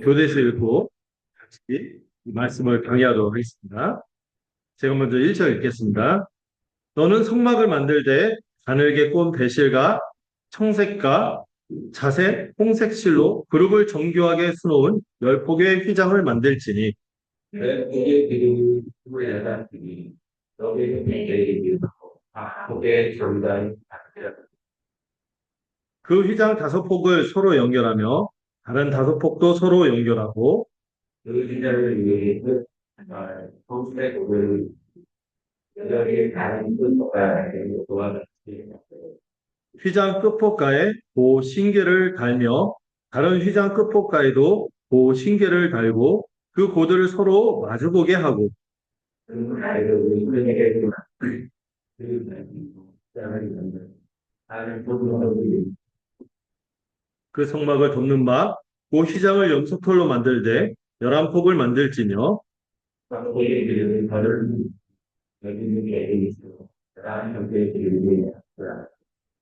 교대서 읽고 같이 이 말씀을 강의하도록 하겠습니다. 제가 먼저 1절 읽겠습니다. 너는 성막을 만들 때 가늘게 꼰 배실과 청색과 자색, 홍색 실로 그룹을 정교하게 수놓은 10폭의 휘장을 만들지니 그게 그 후에다가 여기에 내리기 그게 정답이 그 휘장 5폭을 서로 연결하며 다른 5폭도 서로 연결하고 그 시절을 위해서 성스레고를 여기 다른 뜻과 도와주시 휘장 끝폭가에 보 신계를 달며 다른 휘장 끝폭가에도 보 신계를 달고 그 고들을 서로 마주보게 하고 그 아이를 우리에게 그 성막을 덮는 바 그 휘장을 염소털로 만들되 11폭을 만들지며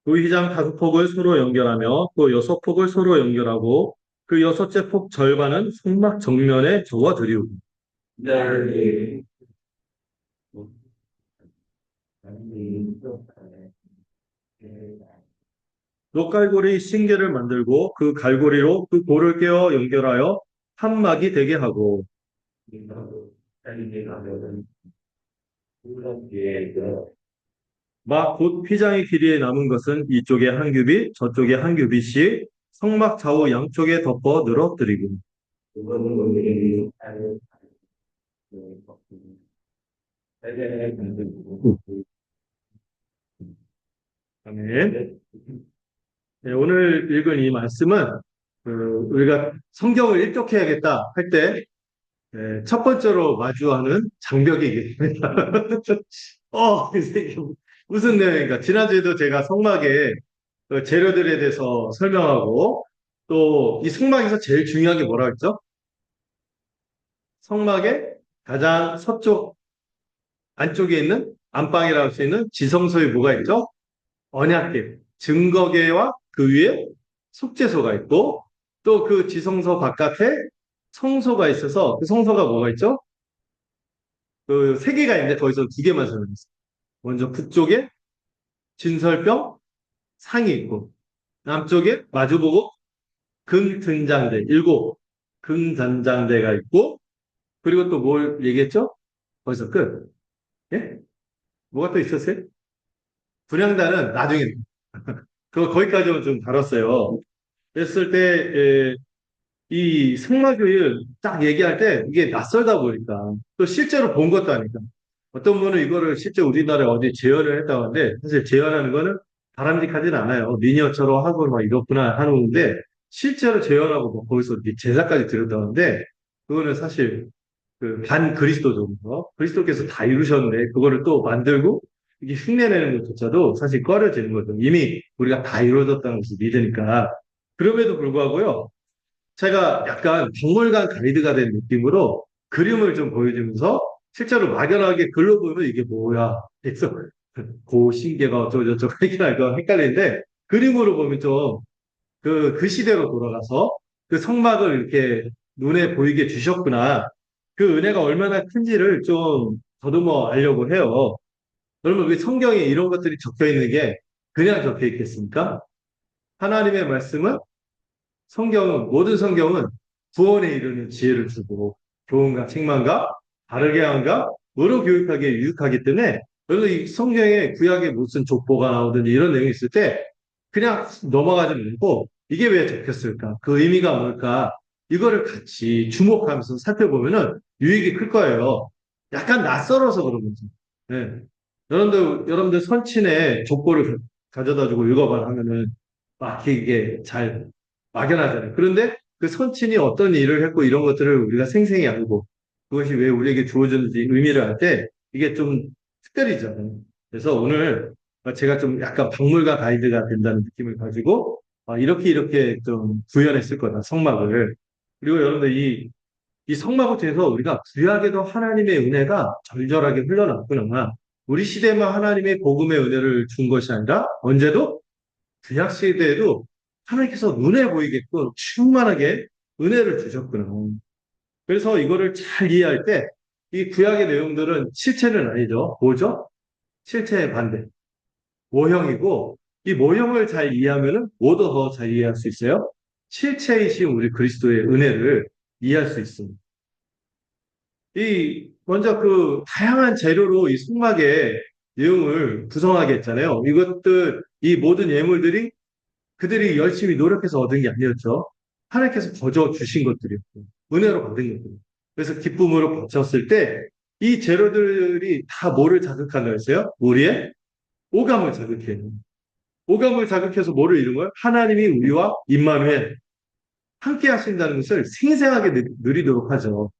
그 휘장 5폭을 서로 연결하며 또 6폭을 서로 연결하고 그 여섯째 폭 절반은 성막 정면에 접어들이고 녹갈고리 신계를 만들고 그 갈고리로 그 고를 꿰어 연결하여 한 막이 되게 하고 막 곧 휘장의 길이에 남은 것은 이쪽에 한 규빗 저쪽에 한 규빗씩 성막 좌우 양쪽에 덮어 늘어뜨리고 아멘. 네, 오늘 읽은 이 말씀은 우리가 성경을 일독해야겠다 할 때 첫 번째로 마주하는 장벽이겠습니다. 이게 무슨 내용인가? 지난주에도 제가 성막의 재료들에 대해서 설명하고 또 이 성막에서 제일 중요한 게 뭐라 했죠? 성막의 가장 서쪽 안쪽에 있는 안방이라고 할 수 있는 지성소에 뭐가 있죠? 언약궤, 증거궤와 그 위에 속죄소가 있고 또 그 지성소 바깥에 성소가 있어서 그 성소가 뭐가 있죠? 그 세 개가 있는데 거기서 두 개만 설명했어요. 먼저 북쪽에 진설병 상이 있고 남쪽에 마주보고 금등잔대 일곱 금잔장대가 있고 그리고 또 뭘 얘기했죠? 거기서 끝. 예? 뭐가 또 있었어요? 분향단은 나중에 거기까지만 좀 다뤘어요. 그랬을 때 이 승마교일 딱 얘기할 때 이게 낯설다 보니까 또 실제로 본 것도 아니까 어떤 분은 이거를 실제 우리나라에 어디 재현을 했다고 하는데 사실 재현하는 거는 바람직하진 않아요. 미니어처로 하고 막 이렇구나 하는데 실제로 재현하고 뭐 거기서 제사까지 드렸다는데 그거는 사실 그 반 그리스도죠. 그리스도께서 다 이루셨는데 그거를 또 만들고 이게 흉내내는 것조차도 사실 꺼려지는 거죠. 이미 우리가 다 이루어졌다는 것을 믿으니까. 그럼에도 불구하고요. 제가 약간 박물관 가이드가 된 느낌으로 그림을 좀 보여주면서 실제로 막연하게 글로 보면 이게 뭐야. 그래서 고신계가 어쩌고저쩌고 이렇게 헷갈리는데 그림으로 보면 좀 그 시대로 돌아가서 그 성막을 이렇게 눈에 보이게 주셨구나. 그 은혜가 얼마나 큰지를 좀 더듬어 알려고 해요. 여러분, 왜 성경에 이런 것들이 적혀 있는 게 그냥 적혀 있겠습니까? 하나님의 말씀은 모든 성경은 구원에 이르는 지혜를 주고 교훈과 책망과 바르게 함과 의로 교육하기에 유익하기 때문에 여러분 이 성경에 구약에 무슨 족보가 나오든지 이런 내용이 있을 때 그냥 넘어가지 말고 이게 왜 적혔을까? 그 의미가 뭘까? 이거를 같이 주목하면서 살펴보면은 유익이 클 거예요. 약간 낯설어서 그런 거죠. 네. 여러분들 선친의 족보를 가져다 주고 읽어봐 하면은 막 이게 잘 막연하잖아요. 그런데 그 선친이 어떤 일을 했고 이런 것들을 우리가 생생히 알고 그것이 왜 우리에게 주어졌는지 의미를 알 때 이게 좀 특별히잖아요. 그래서 오늘 제가 좀 약간 박물관 가이드가 된다는 느낌을 가지고 이렇게 좀 구현했을 거다, 성막을. 그리고 여러분들 이 성막을 통해서 우리가 구약에도 하나님의 은혜가 절절하게 흘러나왔구나. 우리 시대만 하나님의 복음의 은혜를 준 것이 아니라 언제도 구약 시대에도 하나님께서 눈에 보이게끔 충만하게 은혜를 주셨구나. 그래서 이거를 잘 이해할 때 이 구약의 내용들은 실체는 아니죠. 뭐죠? 실체의 반대. 모형이고 이 모형을 잘 이해하면은 뭐도 더 잘 이해할 수 있어요? 실체이신 우리 그리스도의 은혜를 이해할 수 있습니다. 이 먼저 그 다양한 재료로 이 성막의 내용을 구성하게 했잖아요. 이것들 이 모든 예물들이 그들이 열심히 노력해서 얻은 게 아니었죠. 하나님께서 거저 주신 것들이었고 은혜로 받은 것들. 그래서 기쁨으로 바쳤을 때 이 재료들이 다 뭐를 자극한다 했어요? 우리의 오감을 자극해요. 오감을 자극해서 뭐를 이룬 거예요? 하나님이 우리와 임마누엘 함께 하신다는 것을 생생하게 누리도록 하죠.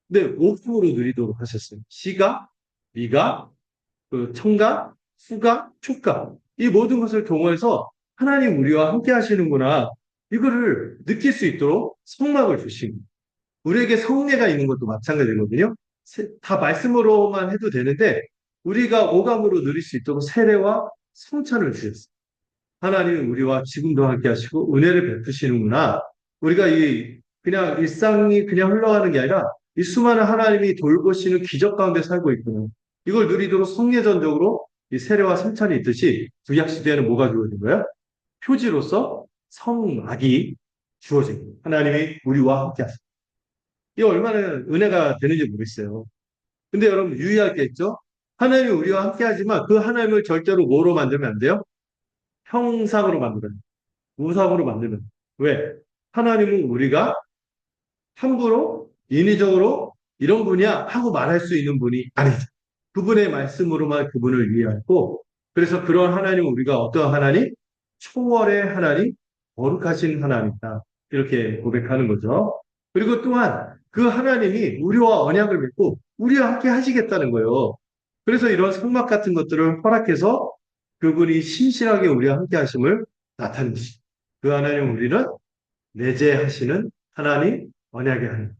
근데 오감으로 누리도록 하셨어요. 시각, 미각, 그 청각, 후각, 촉각 이 모든 것을 통해서 하나님 우리와 함께 하시는구나 이거를 느낄 수 있도록 성막을 주신 거예요. 우리에게 성례가 있는 것도 마찬가지거든요. 다 말씀으로만 해도 되는데 우리가 오감으로 누릴 수 있도록 세례와 성찬을 주셨어요. 하나님은 우리와 지금도 함께 하시고 은혜를 베푸시는구나. 우리가 이 그냥 일상이 그냥 흘러가는 게 아니라 이 수많은 하나님이 돌보시는 기적 가운데 살고 있구나. 이걸 누리도록 성례전적으로 이 세례와 성찬이 있듯이 구약 시대에는 뭐가 주어진 거예요? 표지로서 성막이 주어진 거예요. 하나님이 우리와 함께 하십니다. 이게 얼마나 은혜가 되는지 모르겠어요. 근데 여러분 유의할 게 있죠? 하나님이 우리와 함께 하지만 그 하나님을 절대로 뭐로 만들면 안 돼요? 형상으로 만들어요. 우상으로 만들면. 왜? 하나님은 우리가 함부로 인위적으로 이런 분이야 하고 말할 수 있는 분이 아니죠. 그분의 말씀으로만 그분을 이해하고 그래서 그런 하나님은 우리가 어떤 하나님? 초월의 하나님, 거룩하신 하나님이다. 이렇게 고백하는 거죠. 그리고 또한 그 하나님이 우리와 언약을 맺고 우리와 함께 하시겠다는 거예요. 그래서 이런 성막 같은 것들을 허락해서 그분이 신실하게 우리와 함께 하심을 나타내시죠. 그 하나님 우리는 내재하시는 하나님, 언약의 하나님.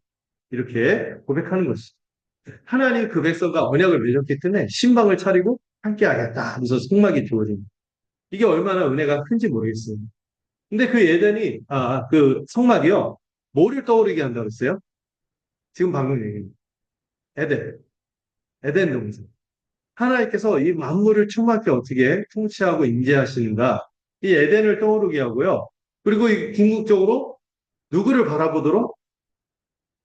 이렇게 고백하는 것이죠. 하나님 그 백성과 언약을 맺었기 때문에 신방을 차리고 함께 하겠다 하면서 성막이 주어집니다. 이게 얼마나 은혜가 큰지 모르겠어요. 근데 그 에덴이, 그 성막이요. 뭐를 떠오르게 한다고 했어요? 지금 방금 얘기입니다. 에덴. 에덴 동산. 하나님께서 이 만물을 충만케 어떻게 통치하고 임재하시는가. 이 에덴을 떠오르게 하고요. 그리고 이 궁극적으로 누구를 바라보도록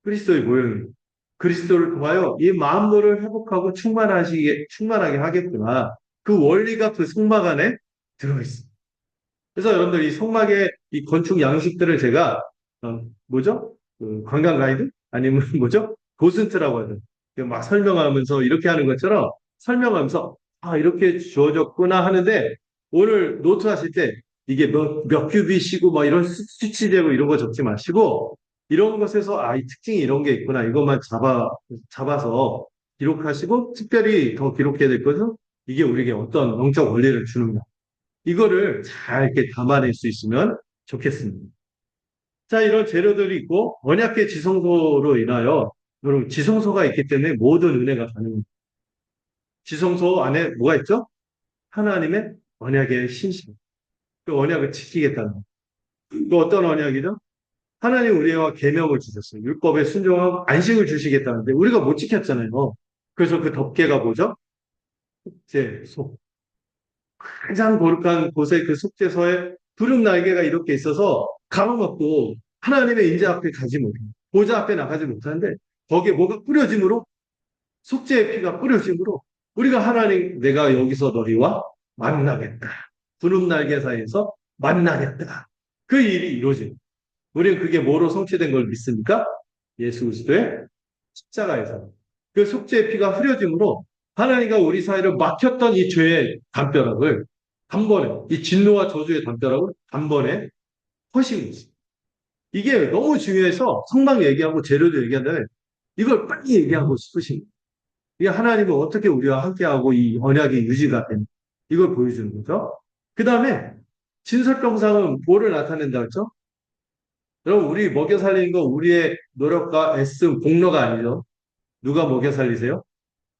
그리스도의 모형입니다. 그리스도를 통하여 이 만물을 회복하고 충만하게 하겠구나. 그 원리가 그 성막 안에 들어있습니다. 그래서 여러분들 이 성막의 이 건축 양식들을 제가, 뭐죠? 그 관광 가이드? 아니면 뭐죠? 도슨트라고 하죠. 막 설명하면서 이렇게 하는 것처럼 설명하면서, 이렇게 주어졌구나 하는데 오늘 노트 하실 때 이게 몇 큐비시고 막 이런 수치되고 이런 거 적지 마시고 이런 것에서 이 특징이 이런 게 있구나. 이것만 잡아서 기록하시고 특별히 더 기록해야 될 것은 이게 우리에게 어떤 영적 원리를 주는가. 이거를 잘 이렇게 담아낼 수 있으면 좋겠습니다. 자, 이런 재료들이 있고 언약계 지성소로 인하여 여러분 지성소가 있기 때문에 모든 은혜가 가능합니다. 지성소 안에 뭐가 있죠? 하나님의 언약의 신심. 그 언약을 지키겠다는 거. 또 어떤 언약이죠? 하나님 우리와 계명을 주셨어요. 율법에 순종하고 안식을 주시겠다는데 우리가 못 지켰잖아요. 그래서 그 덮개가 뭐죠? 속죄소. 가장 거룩한 곳에 그 속죄소에 두릅 날개가 이렇게 있어서 가로막고 하나님의 인자 앞에 가지 못해요. 보좌 앞에 나가지 못하는데 거기에 뭐가 뿌려짐으로 속죄의 피가 뿌려짐으로 우리가 하나님 내가 여기서 너희와 만나겠다. 두릅 날개 사이에서 만나겠다. 그 일이 이루어집니다. 우리는 그게 뭐로 성취된 걸 믿습니까? 예수 그리스도의 십자가에서. 그 속죄의 피가 흐려짐으로 하나님과 우리 사이를 막혔던 이 죄의 담벼락을 단번에, 이 진노와 저주의 담벼락을 단번에 허신 거지. 이게 너무 중요해서 성막 얘기하고 재료도 얘기하는데 이걸 빨리 얘기하고 싶으신 거예요. 이게 하나님은 어떻게 우리와 함께하고 이 언약이 유지가 된 이걸 보여주는 거죠. 그 다음에 진설병상은 뭐를 나타낸다 했죠? 여러분, 우리 먹여 살리는 거 우리의 노력과 애씀, 공로가 아니죠. 누가 먹여 살리세요?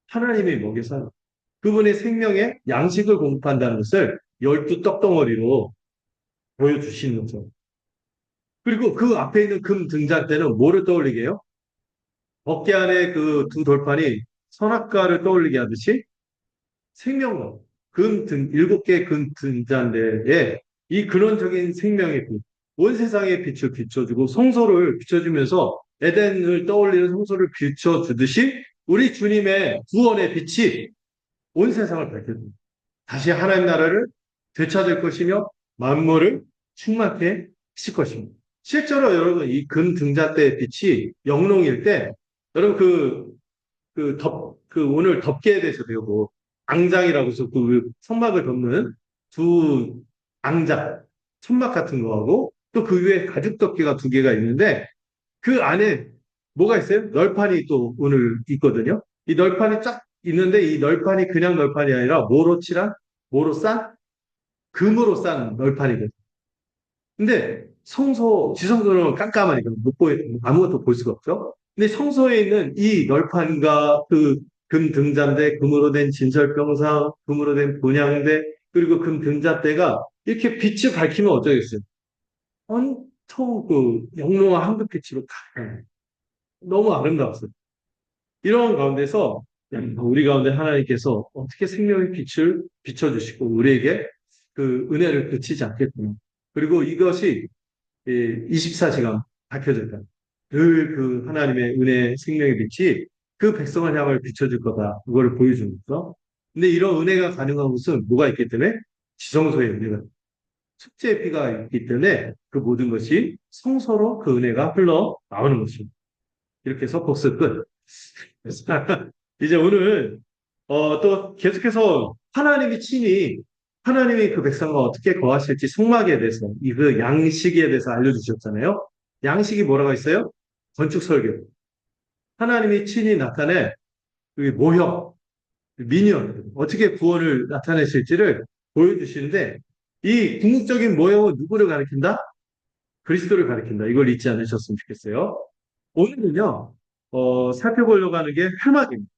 하나님이 먹여 살려. 그분의 생명의 양식을 공급한다는 것을 12 떡덩어리로 보여주시는 거죠. 그리고 그 앞에 있는 금 등잔대는 뭐를 떠올리게 해요? 어깨 안에 그 두 돌판이 선악과를 떠올리게 하듯이 생명력, 일곱 개의 금 등잔대에 이 근원적인 생명의 빛, 온 세상의 빛을 비춰주고 성소를 비춰주면서 에덴을 떠올리는 성소를 비춰주듯이 우리 주님의 구원의 빛이 온 세상을 밝혀줍니다. 다시 하나님 나라를 되찾을 것이며 만물을 충만케 하실 것입니다. 실제로 여러분 이 금 등잔대의 빛이 영롱일 때 여러분 오늘 덮개에 대해서 배우고 앙장이라고 해서 그 천막을 덮는 두 앙장, 천막 같은 거하고 또 그 위에 가죽 덮개가 두 개가 있는데 그 안에 뭐가 있어요? 널판이 또 오늘 있거든요. 이 널판이 쫙 있는데 이 널판이 그냥 널판이 아니라 뭐로 싼? 금으로 싼 널판이거든요. 근데 지성소는 깜깜하니까 아무것도 볼 수가 없죠. 근데 성소에 있는 이 널판과 그 금 등잔대, 금으로 된 진설병상, 금으로 된 본향대, 그리고 금 등잔대가 이렇게 빛을 밝히면 어쩌겠어요? 온통 그 영롱한 황금빛으로 다 너무 아름다웠어요. 이런 가운데서 우리 가운데 하나님께서 어떻게 생명의 빛을 비춰주시고 우리에게 그 은혜를 그치지 않겠구나. 그리고 이것이 24시간 밝혀져 있다. 늘 그 하나님의 은혜 생명의 빛이 그 백성을 향을 비춰줄 거다. 그거를 보여주는 거죠. 근데 이런 은혜가 가능한 것은 뭐가 있기 때문에 지성소의 은혜가 축제의 피가 있기 때문에 그 모든 것이 성서로 그 은혜가 흘러 나오는 것입니다. 이렇게 해서 복습 끝. 이제 오늘 또 계속해서 하나님이 그 백성과 어떻게 거하실지 성막에 대해서 이 그 양식에 대해서 알려주셨잖아요. 양식이 뭐라고 있어요? 건축 설계. 하나님이 친히 나타내 그 모형, 미니언 어떻게 구원을 나타내실지를 보여주시는데 이 궁극적인 모형은 누구를 가리킨다? 그리스도를 가리킨다. 이걸 잊지 않으셨으면 좋겠어요. 오늘은요 살펴보려고 하는 게 회막입니다.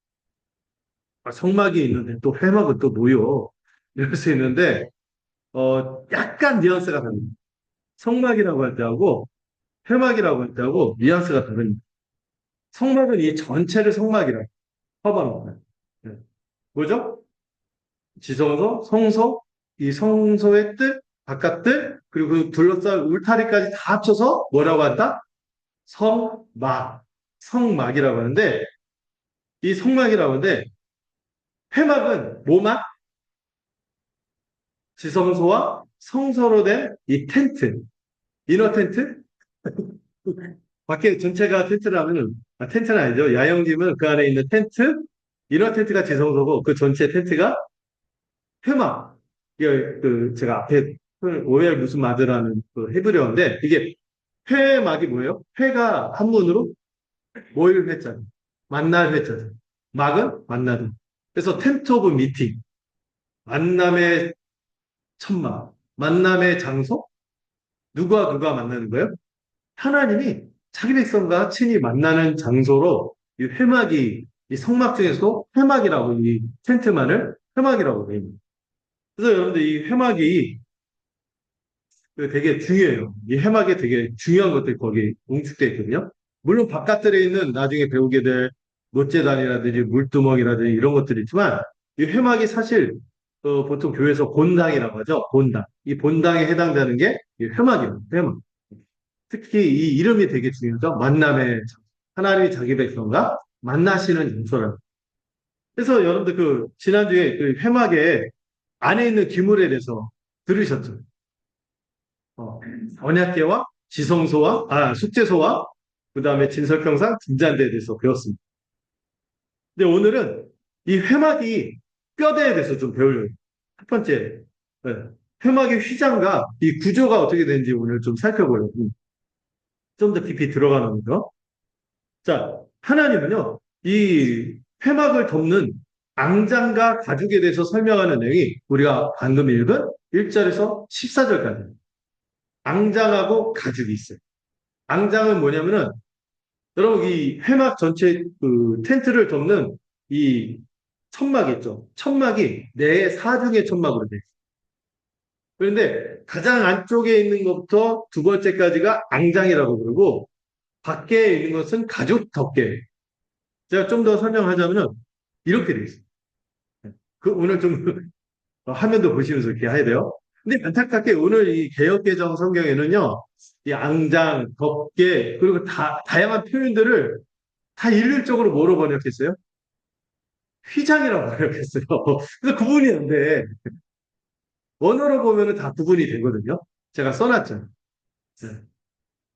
성막이 있는데 또 회막은 또 뭐요? 이럴 수 있는데 약간 뉘앙스가 다릅니다. 성막이라고 할 때하고 회막이라고 할 때하고 뉘앙스가 다릅니다. 성막은 이 전체를 성막이라 커버합니다. 네. 뭐죠? 지성소, 성소, 이 성소의 뜻, 바깥뜻, 그리고 그 둘러싼 울타리까지 다 합쳐서 뭐라고 한다? 성막, 성막이라고 하는데 이 성막이라고 하는데 회막은 뭐막? 지성소와 성소로 된 이 텐트, 이너 텐트? 밖에 전체가 텐트라면, 텐트는 아니죠. 야영지면 그 안에 있는 텐트, 이너 텐트가 지성소고 그 전체 텐트가 회막. 이게 제가 앞에 오해할 무슨 마드라는 그 헤브리어인데 이게 회막이 뭐예요? 회가 한문으로 모일 회자, 만날 회자. 막은 만나다. 그래서 텐트 오브 미팅, 만남의 천막, 만남의 장소, 누가 만나는 거예요? 하나님이 자기 백성과 친히 만나는 장소로 이 회막이 이 성막 중에서 회막이라고 이 텐트만을 회막이라고 해요. 그래서 여러분들 이 회막이 되게 중요해요. 이 해막에 되게 중요한 것들이 거기 응축되어 있거든요. 물론 바깥들에 있는 나중에 배우게 될 못재단이라든지 물두멍이라든지 이런 것들이 있지만 이 회막이 사실 보통 교회에서 본당이라고 하죠. 본당. 이 본당에 해당되는 게 이 회막이에요. 회막. 특히 이 이름이 되게 중요하죠. 만남의 장소. 하나님이 자기 백성과 만나시는 장소라. 그래서 여러분들 지난주에 그 회막에 안에 있는 기물에 대해서 들으셨죠? 어, 언약궤와 숙제소와 그 다음에 진설평상 등잔대에 대해서 배웠습니다. 근데 오늘은 이 회막이 뼈대에 대해서 좀 배우려고. 첫 번째, 네, 회막의 휘장과 이 구조가 어떻게 되는지 오늘 좀 살펴보려고. 좀 더 깊이 들어가는 거죠. 자, 하나님은요, 이 회막을 덮는 앙장과 가죽에 대해서 설명하는 내용이 우리가 방금 읽은 1절에서 14절까지. 앙장하고 가죽이 있어요. 앙장은 뭐냐면은 여러분 이 회막 전체 텐트를 덮는 이 천막 있죠. 천막이 네 사중의 천막으로 돼 있어요. 그런데 가장 안쪽에 있는 것부터 두 번째까지가 앙장이라고 그러고 밖에 있는 것은 가죽 덮개. 제가 좀 더 설명하자면 이렇게 돼 있어요. 그 오늘 좀 화면도 보시면서 이렇게 해야 돼요. 근데 안타깝게 오늘 이 개역개정 성경에는요, 이 앙장, 덮개, 그리고 다양한 표현들을 다 일률적으로 뭐로 번역했어요? 휘장이라고 번역했어요. 그래서 구분이 안 돼. 원어로 보면은 다 구분이 되거든요. 제가 써놨잖아요. 네.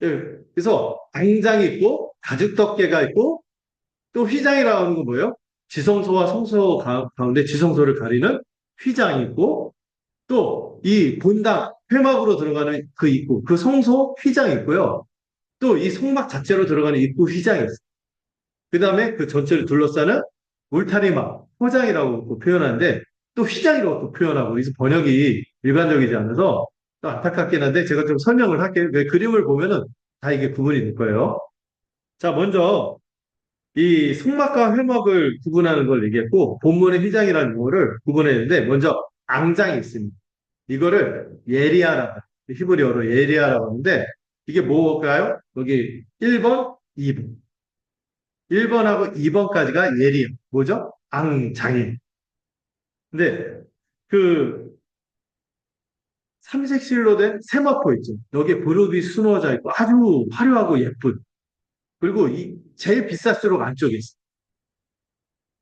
예, 그래서 앙장이 있고, 가죽 덮개가 있고, 또 휘장이라고 하는 건 뭐예요? 지성소와 성소 가운데 지성소를 가리는 휘장이 있고, 또 이 본당, 회막으로 들어가는 그 입구, 그 성소 휘장이 있고요. 또 이 성막 자체로 들어가는 입구 휘장이 있어요. 그 다음에 그 전체를 둘러싸는 울타리막, 포장이라고 또 표현하는데, 또 휘장이라고 또 표현하고, 그래서 번역이 일반적이지 않아서 또 안타깝긴 한데, 제가 좀 설명을 할게요. 왜 그림을 보면은 다 이게 구분이 될 거예요. 자, 먼저 이 성막과 회막을 구분하는 걸 얘기했고, 본문의 휘장이라는 거를 구분했는데, 먼저 앙장이 있습니다. 이거를 예리아라고, 히브리어로 예리아라고 하는데, 이게 뭘까요? 여기 1번, 2번. 1번하고 2번까지가 예리아. 뭐죠? 앙장이. 근데 그 삼색실로 된 세마포 있죠. 여기에 그룹이 수놓아져 있고 아주 화려하고 예쁜. 그리고 이 제일 비쌀수록 안쪽에 있어.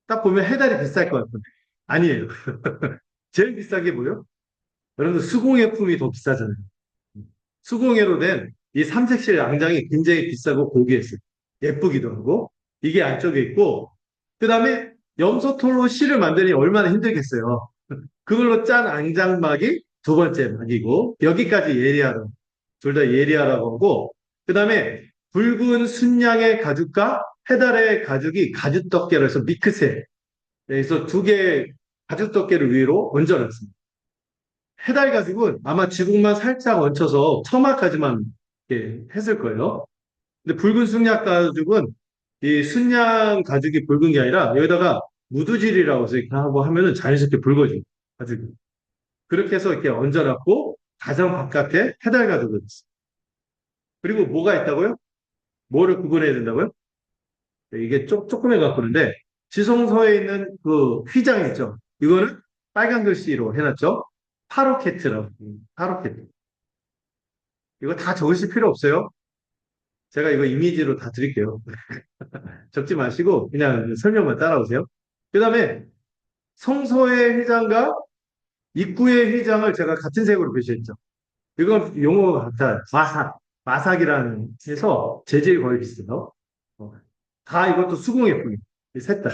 딱 보면 해달이 비쌀 것 같은데. 아니에요. 제일 비싼 게 뭐예요? 여러분들 수공예품이 더 비싸잖아요. 수공예로 된 이 삼색실 앙장이 굉장히 비싸고 고귀했어요. 예쁘기도 하고. 이게 안쪽에 있고, 그 다음에 염소털로 실을 만드니 얼마나 힘들겠어요. 그걸로 짠 앙장막이 두 번째 막이고, 여기까지 예리하라고. 둘 다 예리하라고 하고, 그 다음에 붉은 순양의 가죽과 페달의 가죽이 가죽덮개로 해서 미크세. 그래서 두 개의 가죽덮개를 위로 얹어놨습니다. 페달 가죽은 아마 지붕만 살짝 얹혀서 처마까지만 이렇게 했을 거예요. 근데 붉은 순양 가죽은 이 순양 가죽이 붉은 게 아니라 여기다가 무드질이라고 해서 이렇게 하고 하면은 자연스럽게 붉어져요. 가죽이. 그렇게 해서 이렇게 얹어놨고 가장 바깥에 페달 가죽을 있어요. 그리고 뭐가 있다고요? 뭐를 구분해야 된다고요? 이게 조금 해갖고는데 지성소에 있는 그 휘장 있죠? 이거는 빨간 글씨로 해놨죠? 파로케트라고. 파로케트. 이거 다 적으실 필요 없어요. 제가 이거 이미지로 다 드릴게요. 적지 마시고 그냥 설명만 따라오세요. 그 다음에 성소의 휘장과 입구의 휘장을 제가 같은 색으로 표시했죠. 이건 용어가 같아요. 마삭이라는 해서 재질이 거의 비슷해요. 다 이것도 수공예품이에요. 셋 다.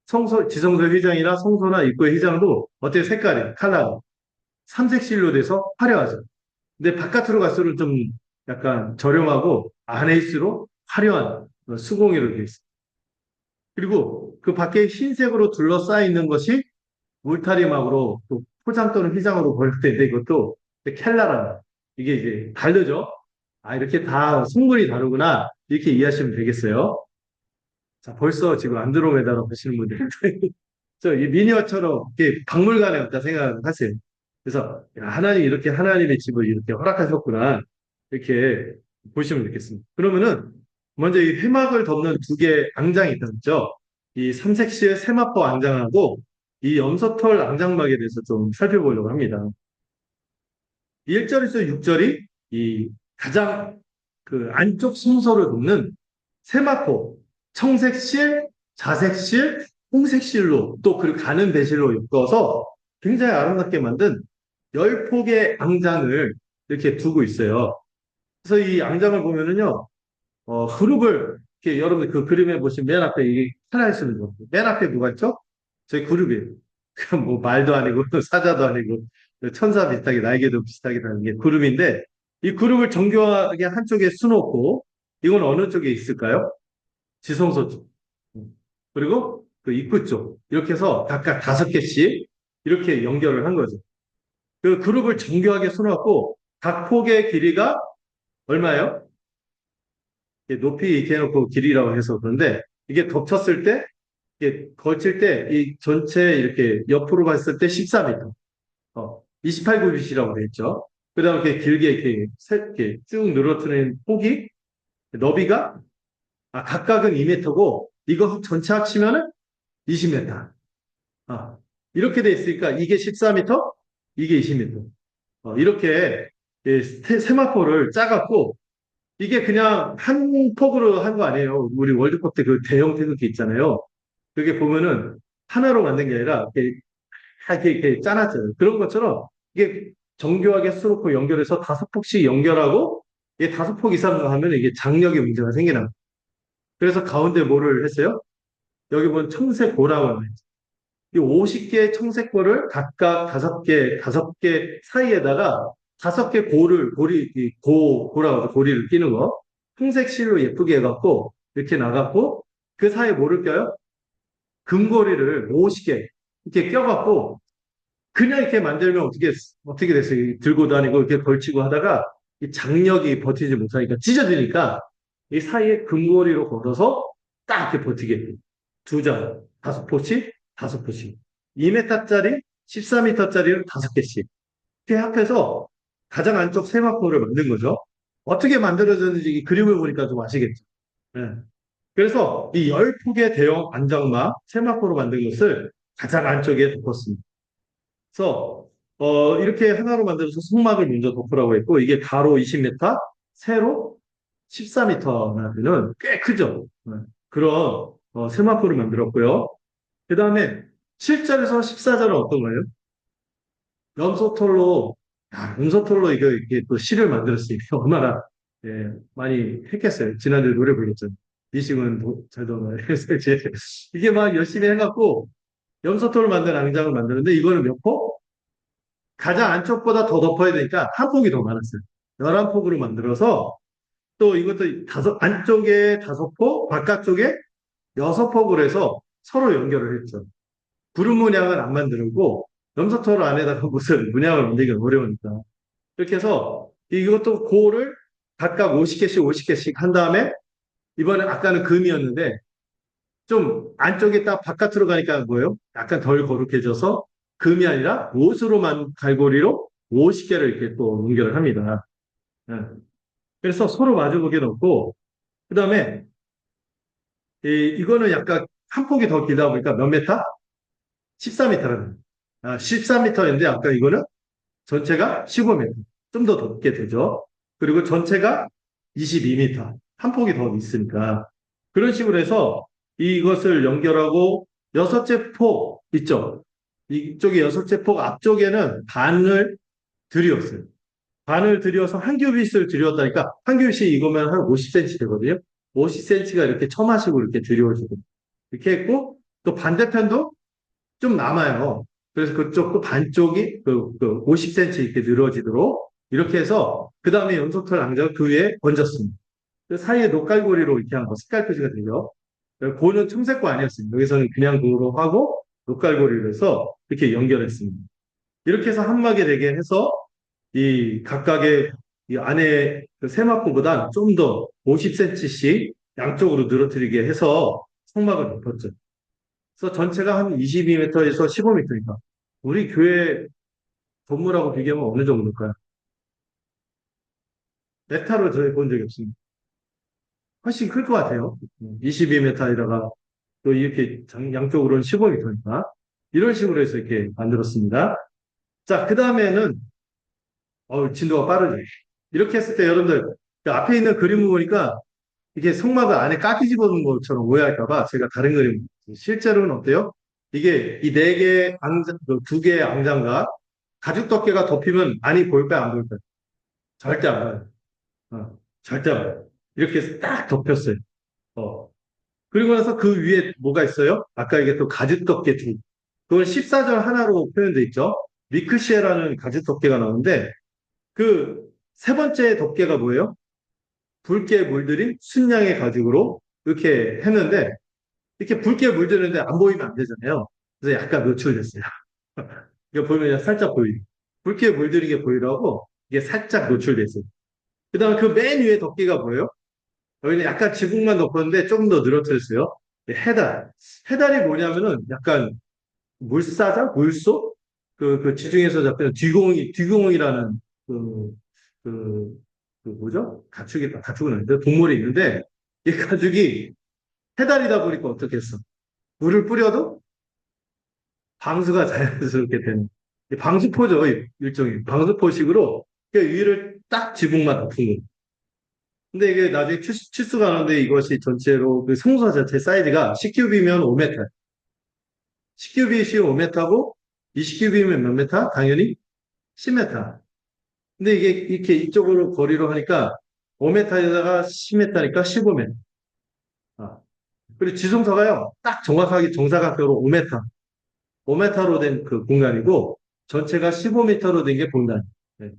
지성소 휘장이나 성소나 입구의 휘장도 어때요? 색깔이, 컬러가. 삼색실로 돼서 화려하죠. 근데 바깥으로 갈수록 좀 약간 저렴하고 안에일수록 화려한 수공예로 되어 있어요. 그리고 그 밖에 흰색으로 둘러싸여 있는 것이 울타리막으로 또 포장 또는 휘장으로 번역되는데 이것도 켈라라. 이게 이제 다르죠? 아, 이렇게 다 성분이 다르구나. 이렇게 이해하시면 되겠어요. 자, 벌써 지금 안드로메다로 가시는 분들. 이 미니어처럼 이렇게 박물관에 왔다 생각하세요. 그래서 야, 하나님이 이렇게 하나님의 집을 이렇게 허락하셨구나. 이렇게 보시면 되겠습니다. 그러면은 먼저 이 회막을 덮는 두 개의 앙장이 있죠. 이 삼색시의 세마포 앙장하고 이 염소털 앙장막에 대해서 좀 살펴보려고 합니다. 1절에서 6절이 이 가장 그 안쪽 성소를 돕는 세마포, 청색실, 자색실, 홍색실로 또 그 가는 배실로 엮어서 굉장히 아름답게 만든 10폭의 앙장을 이렇게 두고 있어요. 그래서 이 앙장을 보면은요, 그룹을, 이렇게 여러분 그 그림에 보시면 맨 앞에 이게 하나 있으면 좋고, 맨 앞에 누가 있죠? 저희 그룹이에요. 그럼 뭐 말도 아니고, 사자도 아니고, 천사 비슷하게, 날개도 비슷하게 다는 게 그룹인데, 이 그룹을 정교하게 한쪽에 수놓고, 이건 어느 쪽에 있을까요? 지성소 쪽. 그리고 그 입구 쪽. 이렇게 해서 각각 5개씩 이렇게 연결을 한 거죠. 그 그룹을 정교하게 수놓고, 각 폭의 길이가 얼마예요? 높이 이렇게 해놓고 길이라고 해서 그런데 이게 덮쳤을 때, 이게 걸칠 때 이 전체 이렇게 옆으로 봤을 때 14m. 28구빗이라고 되어 있죠. 그 다음에 이렇게 길게 이렇게 쭉 늘어뜨리는 폭이, 너비가, 각각은 2m고, 이거 전체 합치면은 20m. 이렇게 돼 있으니까 이게 14m, 이게 20m. 이렇게 세마포를 짜갖고, 이게 그냥 한 폭으로 한 거 아니에요. 우리 월드컵 때 그 대형 태극기 있잖아요. 그게 보면은 하나로 만든 게 아니라 이렇게 짜놨잖아요. 그런 것처럼 이게 정교하게 수놓고 연결해서 5폭씩 연결하고 이게 5폭 이상 하면 이게 장력의 문제가 생기나. 그래서 가운데 뭐를 했어요? 여기 보면 청색고라고 하는 이 50개의 청색고를 각각 5개 사이에다가 5개 고라고 해서 고리를 끼는 거. 청색 실로 예쁘게 해갖고 이렇게 나갔고 그 사이에 뭐를 껴요? 금고리를 50개 이렇게 껴갖고 그냥 이렇게 만들면 어떻게 됐어요? 들고 다니고 이렇게 걸치고 하다가 이 장력이 버티지 못하니까 찢어지니까 이 사이에 금고리로 걸어서 딱 이렇게 버티게 돼요. 두 장, 5포씩, 5포씩. 2m짜리, 14m짜리를 5개씩. 이렇게 합해서 가장 안쪽 세마포를 만든 거죠. 어떻게 만들어졌는지 이 그림을 보니까 좀 아시겠죠? 예. 그래서 이 10폭의 대형 안장막 세마포로 만든 것을 가장 안쪽에 덮었습니다. 그래서 이렇게 하나로 만들어서 속막을 먼저 덮으라고 했고 이게 가로 20m, 세로 14m나 되는 꽤 크죠. 그런 세마포를 만들었고요. 그 다음에 7절에서 14절은 어떤 거예요? 염소털로 염소털로 이게 또 시를 만들었으니 얼마나 많이 했겠어요. 지난주에 노래 불렀잖아요. 미식은 잘도 그래서 이게 막 열심히 해갖고 염소털을 만든 앙장을 만드는데 이거는 몇 폭? 가장 안쪽보다 더 덮어야 되니까 한 폭이 더 많았어요. 11폭으로 만들어서 또 이것도 안쪽에 5폭, 바깥쪽에 6폭으로 해서 서로 연결을 했죠. 구름 문양은 안 만들고 염소털 안에다가 무슨 문양을 만들기가 어려우니까. 이렇게 해서 이것도 고를 각각 50개씩 50개씩 한 다음에 이번에 아까는 금이었는데 좀 안쪽에 딱 바깥으로 가니까 뭐예요? 약간 덜 거룩해져서 금이 아니라 옷으로만 갈고리로 50개를 이렇게 또 연결을 합니다. 예. 그래서 서로 마주보게 놓고 그 다음에 이거는 약간 한 폭이 더 길다 보니까 몇 메타? 14m라는 14m인데 아까 이거는 전체가 15m 좀 더 덥게 되죠. 그리고 전체가 22m 한 폭이 더 있으니까 그런 식으로 해서 이것을 연결하고 여섯째 폭 있죠. 이쪽에 여섯째 폭 앞쪽에는 반을 들였어요. 반을 들여서 한 규빗을 들였다니까 한 규빗이 이거면 한 50cm 되거든요. 50cm가 이렇게 처마식으로 이렇게 들여주고 이렇게 했고 또 반대편도 좀 남아요. 그래서 그쪽도 반쪽이 50cm 이렇게 늘어지도록 이렇게 해서 그 다음에 연소털 앙장을 그 위에 얹었습니다. 그 사이에 녹갈고리로 이렇게 한 거, 색깔 표시가 되죠. 고는 청색고 아니었습니다. 여기서는 그냥 고로 하고 녹갈고리로 해서 이렇게 연결했습니다. 이렇게 해서 한막이 되게 해서 이 각각의 이 안에 그 세마포보다 좀 더 50cm씩 양쪽으로 늘어뜨리게 해서 성막을 높였죠. 그래서 전체가 한 22m에서 15m니까 우리 교회 건물하고 비교하면 어느 정도일까요? 메타로 저희 본 적이 없습니다. 훨씬 클 것 같아요. 22m에다가 또 이렇게 양쪽으로는 15m니까 이런 식으로 해서 이렇게 만들었습니다. 자, 그 다음에는 진도가 빠르죠. 이렇게 했을 때 여러분들 그 앞에 있는 그림을 보니까 이게 성막을 안에 까기 집어넣은 것처럼 오해할까봐 제가 다른 그림 실제로는 어때요? 이게 이 4개 앙장, 2개의 앙장과 가죽 덮개가 덮이면 안이 보일까요? 안 보일까요? 절대 안 봐요. 절대 안 봐요. 이렇게 해서 딱 덮였어요. 어. 그리고 나서 그 위에 뭐가 있어요? 아까 이게 또 가죽 덮개 두. 그걸 14절 하나로 표현되어 있죠. 미크시에라는 가죽 덮개가 나오는데 그 세 번째 덮개가 뭐예요? 붉게 물들인 순양의 가죽으로 이렇게 했는데 이렇게 붉게 물드는데 안 보이면 안 되잖아요. 그래서 약간 노출됐어요. 이거 보면 살짝 보이죠. 붉게 물들이게 보이라고 이게 살짝 노출됐어요. 그 다음에 그 맨 위에 덮개가 뭐예요? 여기는 약간 지붕만 덮었는데 조금 더 늘어뜨렸어요. 해달. 해달이 뭐냐면은 약간 물사자? 물소? 그 지중해에서 잡히는 뒤공이라는 그, 그, 뭐죠? 가축은 아닌데, 동물이 있는데, 이 가축이 해달이다 보니까 어떻겠어? 물을 뿌려도 방수가 자연스럽게 되는. 이 방수포죠, 일종의. 방수포식으로 그 위를 딱 지붕만 덮은 거예요. 근데 이게 나중에 치수가 나오는데 이것이 전체로 그 성소 자체 사이즈가 10큐비면 5m. 10큐비씩 5m고 20큐비면 몇 m? 당연히 10m. 근데 이게 이렇게 이쪽으로 거리로 하니까 5m에다가 10m니까 15m. 아, 그리고 지성소가요, 딱 정확하게 정사각형으로 5m. 5m로 된 그 공간이고, 전체가 15m로 된 게 본단. 네.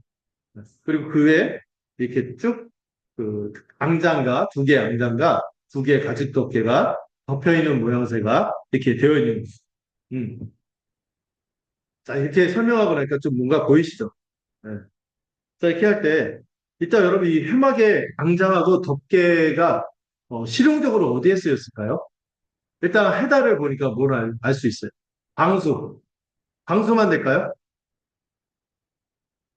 그리고 그 외에 이렇게 쭉, 그, 앙장과, 두 개의 앙장과, 두 개의 가죽덮개가 덮여있는 모양새가 이렇게 되어 있는, 음. 자, 이렇게 설명하고 나니까 좀 뭔가 보이시죠? 네. 자, 이렇게 할 때, 일단 여러분 이 해막의 앙장하고 덮개가 실용적으로 어디에 쓰였을까요? 일단 해달을 보니까 뭘 알 수 있어요. 방수. 방수만 될까요?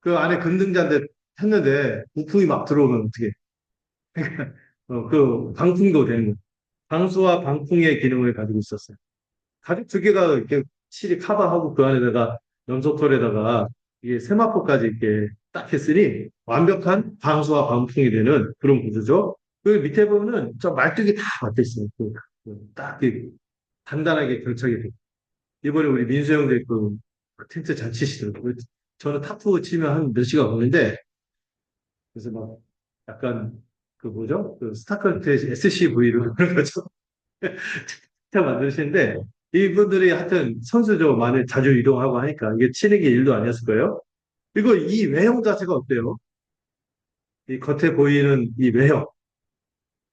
그 안에 금등잔데 했는데 부품이 막 들어오면 어떻게? 그 방풍도 되는 거예요. 방수와 방풍의 기능을 가지고 있었어요. 가죽 두 개가 이렇게 실이 커버하고 그 안에다가 염소털에다가 이게 세마포까지 이렇게 딱 했으니 완벽한 방수와 방풍이 되는 그런 구조죠. 그 밑에 보면은 저 말뚝이 다 박혀 있어요. 딱 이렇게 단단하게 결착이 돼. 이번에 우리 민수 형들 그 텐트 잘 치시더라고요. 저는 타프 치면 한 몇 시간 걸리는데 그래서 막 약간 그 뭐죠? 그 스타크래프트 SCV로 그런 거죠. 잘 만드시는데 이분들이 하여튼 선수죠. 많이 자주 이동하고 하니까 이게 치는 게 일도 아니었을 거예요. 그리고 이 외형 자체가 어때요? 이 겉에 보이는 이 외형,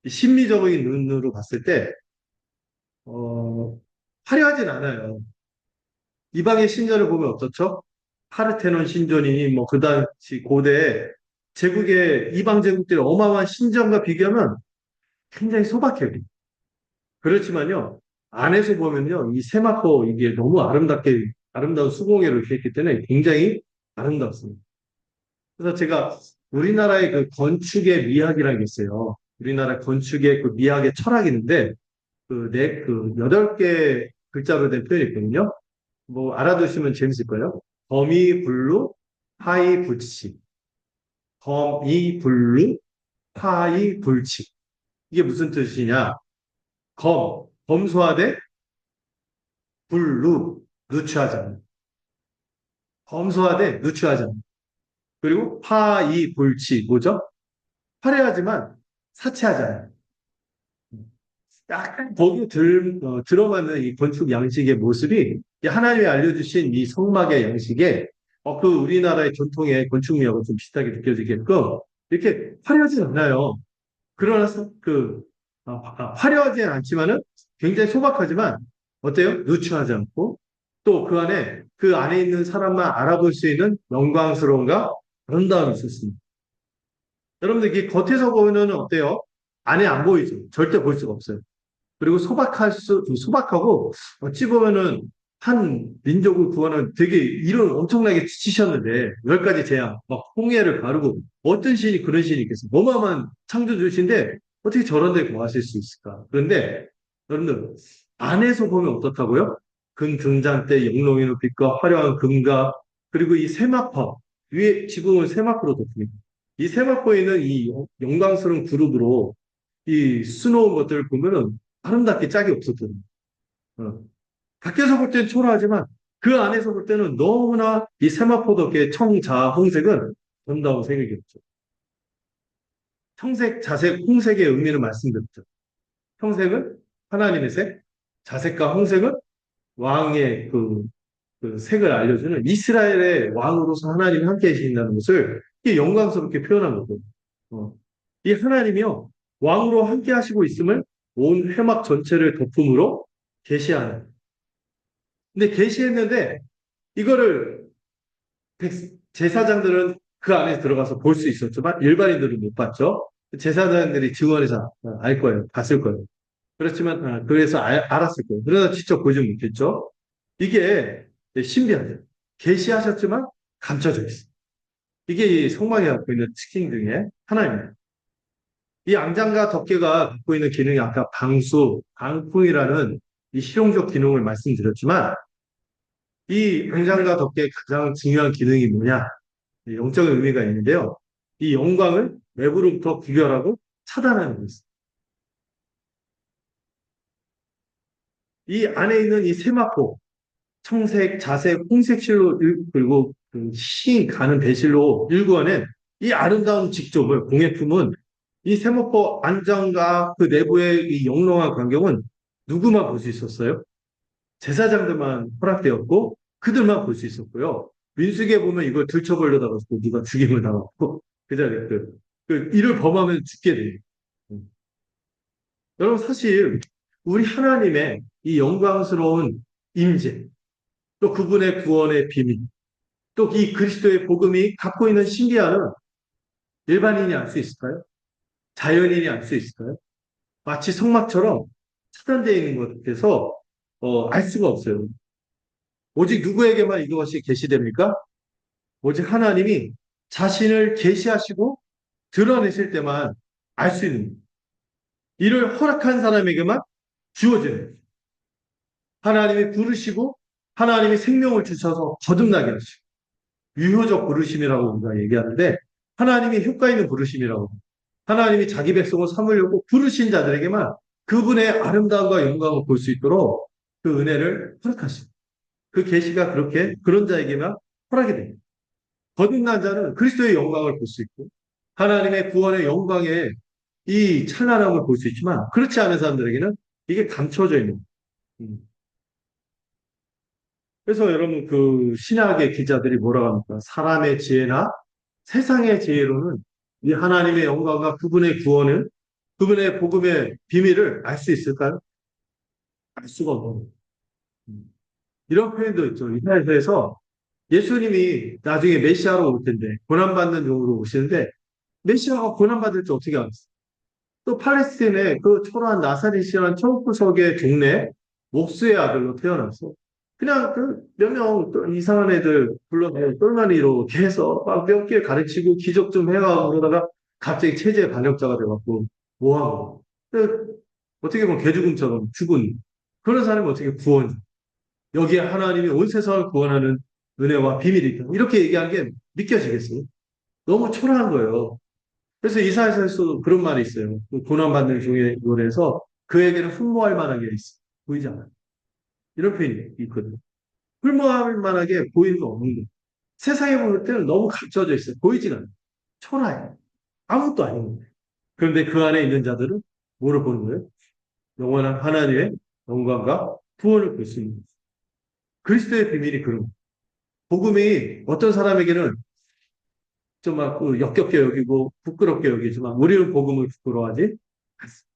이 심미적인 눈으로 봤을 때 화려하진 않아요. 이방의 신전을 보면 어떻죠? 파르테논 신전이니 뭐 그 당시 고대 제국의 이방 제국들의 어마어마한 신전과 비교하면 굉장히 소박해요. 그렇지만요, 안에서 보면요, 이 세마포 이게 너무 아름다운 수공예로 이렇게 했기 때문에 굉장히 아름답습니다. 그래서 제가 우리나라의 그 건축의 미학이라는 게 있어요. 우리나라 건축의 그 미학의 철학이 있는데, 그 8개 글자로 된 표현이 있거든요. 뭐, 알아두시면 재밌을 거예요. 범이 불루, 파이 불치. 범이 불루, 파이 불치. 이게 무슨 뜻이냐? 검소하되 누추하지 않는. 검소하되 누추하지 않는. 그리고 파이불치, 뭐죠? 화려하지만 사치하지 않아요. 약간 거기에 들어가는 이 건축 양식의 모습이 이 하나님이 알려주신 이 성막의 양식에 그 우리나라의 전통의 건축미하고 좀 비슷하게 느껴지게끔 이렇게 화려하지 않나요? 그러나 화려하지 않지만은 굉장히 소박하지만 어때요? 누추하지 않고 또 그 안에 있는 사람만 알아볼 수 있는 영광스러움과 아름다움이 있었습니다. 여러분들 이게 겉에서 보면 어때요? 안에 안 보이죠? 절대 볼 수가 없어요. 그리고 소박하고 어찌 보면은 한 민족을 구하는 되게 일을 엄청나게 지치셨는데 10가지 재앙, 막 홍해를 가르고 어떤 신이 그런 신이 있겠어요? 어마어마한 창조주신데 어떻게 저런 데 거하실 수 있을까? 그런데 여러분들 안에서 보면 어떻다고요? 금 등잔대 영롱이 빛과 화려한 금과 그리고 이 세마포 위에 지붕을 세마포로 덮습니다. 이 세마포에 있는 이 영광스러운 그룹으로 이 수놓은 것들을 보면은 아름답게 짝이 없었거든요. 어. 밖에서 볼 때는 초라하지만 그 안에서 볼 때는 너무나 이 세마포덕의 청자 홍색은 아름다운 색이었죠. 청색, 자색, 홍색의 의미를 말씀드렸죠. 청색은 하나님의 색, 자색과 홍색은 왕의 그 색을 알려주는 이스라엘의 왕으로서 하나님이 함께 계신다는 것을 이게 영광스럽게 표현한 거거든요. 어. 이 하나님이요, 왕으로 함께 하시고 있음을 온 회막 전체를 덮음으로 계시하는. 근데 계시했는데 이거를 제사장들은 그 안에 들어가서 볼 수 있었지만 일반인들은 못 봤죠. 제사장들이 증언해서 알 거예요. 봤을 거예요. 그렇지만 그래서 알았을 거예요. 그러나 직접 보지 못했죠. 이게 신비하죠. 계시하셨지만 감춰져 있어요. 이게 이 성막이 갖고 있는 특징 중에 하나입니다. 이 앙장과 덮개가 갖고 있는 기능이 아까 방수, 방풍이라는 이 실용적 기능을 말씀드렸지만 이 앙장과 덮개의 가장 중요한 기능이 뭐냐? 영적인 의미가 있는데요. 이 영광을 외부로부터 구별하고 차단하는 것입니다. 이 안에 있는 이 세마포, 청색, 자색, 홍색 실로 그리고 흰 가는 배실로 일구어낸 이 아름다운 직조물, 공예품은 이 세마포 안장과 그 내부의 이 영롱한 광경은 누구만 볼 수 있었어요? 제사장들만 허락되었고 그들만 볼 수 있었고요. 민수기에 보면 이걸 들춰보려다가 누가 죽임을 당하고 그 자리에 그 이를 범하면 죽게 돼요. 음. 여러분 사실 우리 하나님의 이 영광스러운 임재 또 그분의 구원의 비밀 또 이 그리스도의 복음이 갖고 있는 신비함은 일반인이 알 수 있을까요? 자연인이 알 수 있을까요? 마치 성막처럼 차단되어 있는 것 같아서 알 수가 없어요. 오직 누구에게만 이것이 계시됩니까? 오직 하나님이 자신을 계시하시고 드러내실 때만 알 수 있는 거예요. 이를 허락한 사람에게만 주어지는 거예요. 하나님이 부르시고 하나님이 생명을 주셔서 거듭나게 하시고 유효적 부르심이라고 우리가 얘기하는데 하나님이 효과 있는 부르심이라고 하나님이 자기 백성을 삼으려고 부르신 자들에게만 그분의 아름다움과 영광을 볼 수 있도록 그 은혜를 허락하십니다. 그 계시가 그렇게 그런 자에게만 허락이 됩니다. 거듭난 자는 그리스도의 영광을 볼 수 있고 하나님의 구원의 영광의 이 찬란함을 볼 수 있지만 그렇지 않은 사람들에게는 이게 감춰져 있는 거예요. 음. 그래서 여러분 그 신학의 기자들이 뭐라고 합니까? 사람의 지혜나 세상의 지혜로는 이 하나님의 영광과 그분의 구원을 그분의 복음의 비밀을 알 수 있을까요? 알 수가 없는 거예요. 음. 이런 표현도 있죠. 이사야서에서 예수님이 나중에 메시아로 올 텐데 고난받는 종으로 오시는데 메시아가 고난받을 줄 어떻게 알았어요? 또 팔레스틴의 그 초라한 나사렛이라는 천구석의 동네 목수의 아들로 태어나서 그냥 그 몇 명 이상한 애들 불러서 똘마니로 계속 막 몇 개 가르치고 기적 좀 해가고 그러다가 갑자기 체제 반역자가 돼갖고 뭐하고 어떻게 보면 개죽음처럼 죽은 그런 사람이 어떻게 구원 여기에 하나님이 온 세상을 구원하는 은혜와 비밀이 있다. 이렇게 얘기하는 게 믿겨지겠어요? 너무 초라한 거예요. 그래서 이사야서에서도 그런 말이 있어요. 그 고난받는 종의 노래에서 그에게는 흠모할 만한 게 있어. 보이지 않아요. 이런 표현이 있거든요. 흠모할 만하게 보이는 거 없는 거예요. 세상에 볼 때는 너무 감춰져 있어요. 보이진 않아요. 초라해요. 아무것도 아닌 거예요. 그런데 그 안에 있는 자들은 뭐를 보는 거예요? 영원한 하나님의 영광과 구원을 볼 수 있는 거예요. 그리스도의 비밀이 그런 거예요. 복음이 어떤 사람에게는 좀막 역겹게 여기고 부끄럽게 여기지만 우리는 복음을 부끄러워하지 않습니다.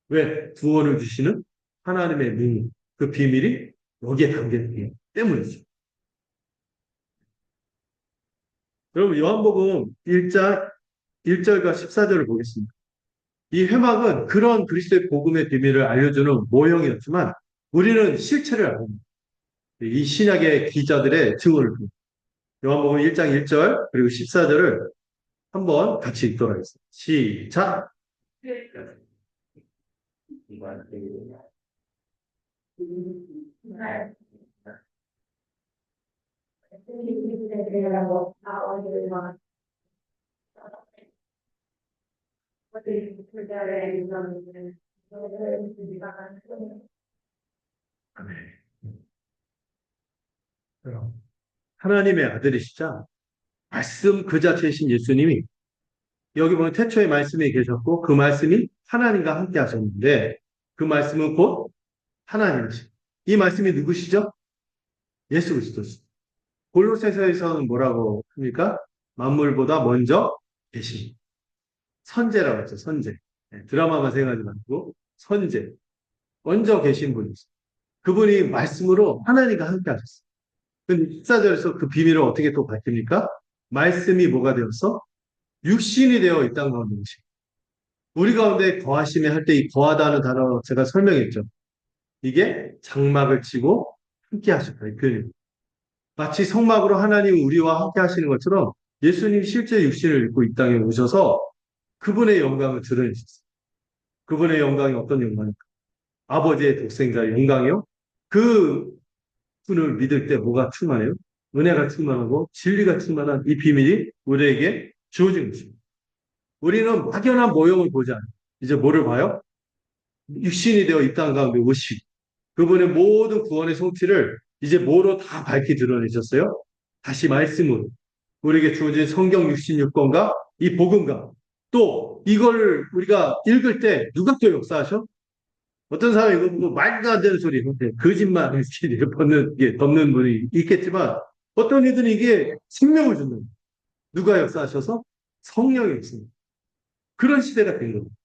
왜? 구원을 주시는 하나님의 능력, 그 비밀이 여기에 담겨있기 때문이죠. 여러분 요한복음 1장 1절과 14절을 보겠습니다. 이 회막은 그런 그리스도의 복음의 비밀을 알려주는 모형이었지만 우리는 실체를 압니다. 이 신약의 기자들의 증언을 봅니다. 요한복음 1장 1절 그리고 14절을 한번 같이 읽도록 하겠습니다. 시작! 아멘. 하나님의 아들이시자 말씀 그 자체이신 예수님이 여기 보면 태초에 말씀이 계셨고 그 말씀이 하나님과 함께 하셨는데 그 말씀은 곧 하나님이시. 이 말씀이 누구시죠? 예수 그리스도시죠. 골로새서에서는 뭐라고 합니까? 만물보다 먼저 계신 선제라고 했죠. 선제. 드라마만 생각하지 말고 선제. 먼저 계신 분이죠. 그분이 말씀으로 하나님과 함께 하셨어요. 근데 14절에서 그 비밀을 어떻게 또 밝힙니까? 말씀이 뭐가 되었어? 육신이 되어 이 땅 가운데 오시. 우리 가운데 거하심에 할 때 이 거하다는 단어 제가 설명했죠. 이게 장막을 치고 함께 하셨다. 이 표현입니다. 마치 성막으로 하나님 우리와 함께 하시는 것처럼 예수님 실제 육신을 입고 이 땅에 오셔서 그분의 영광을 드러내셨어요. 그분의 영광이 어떤 영광입니까? 아버지의 독생자의 영광이요? 그 분을 믿을 때 뭐가 충만해요? 은혜가 충만하고 진리가 충만한 이 비밀이 우리에게 주어진 것입니다. 우리는 막연한 모형을 보지 않아요. 이제 뭐를 봐요? 육신이 되어 이 땅 가운데 오시고 그분의 모든 구원의 성취를 이제 뭐로 다 밝히 드러내셨어요? 다시 말씀으로. 우리에게 주어진 성경 66권과 이 복음과 또 이걸 우리가 읽을 때 누가 또 역사하셔? 어떤 사람이 이거 보고 말도 안 되는 소리, 거짓말, 덮는 분이 있겠지만 어떤 이들은 이게 생명을 주는 거예요. 누가 역사하셔서? 성령이 있습니다. 그런 시대가 된 겁니다.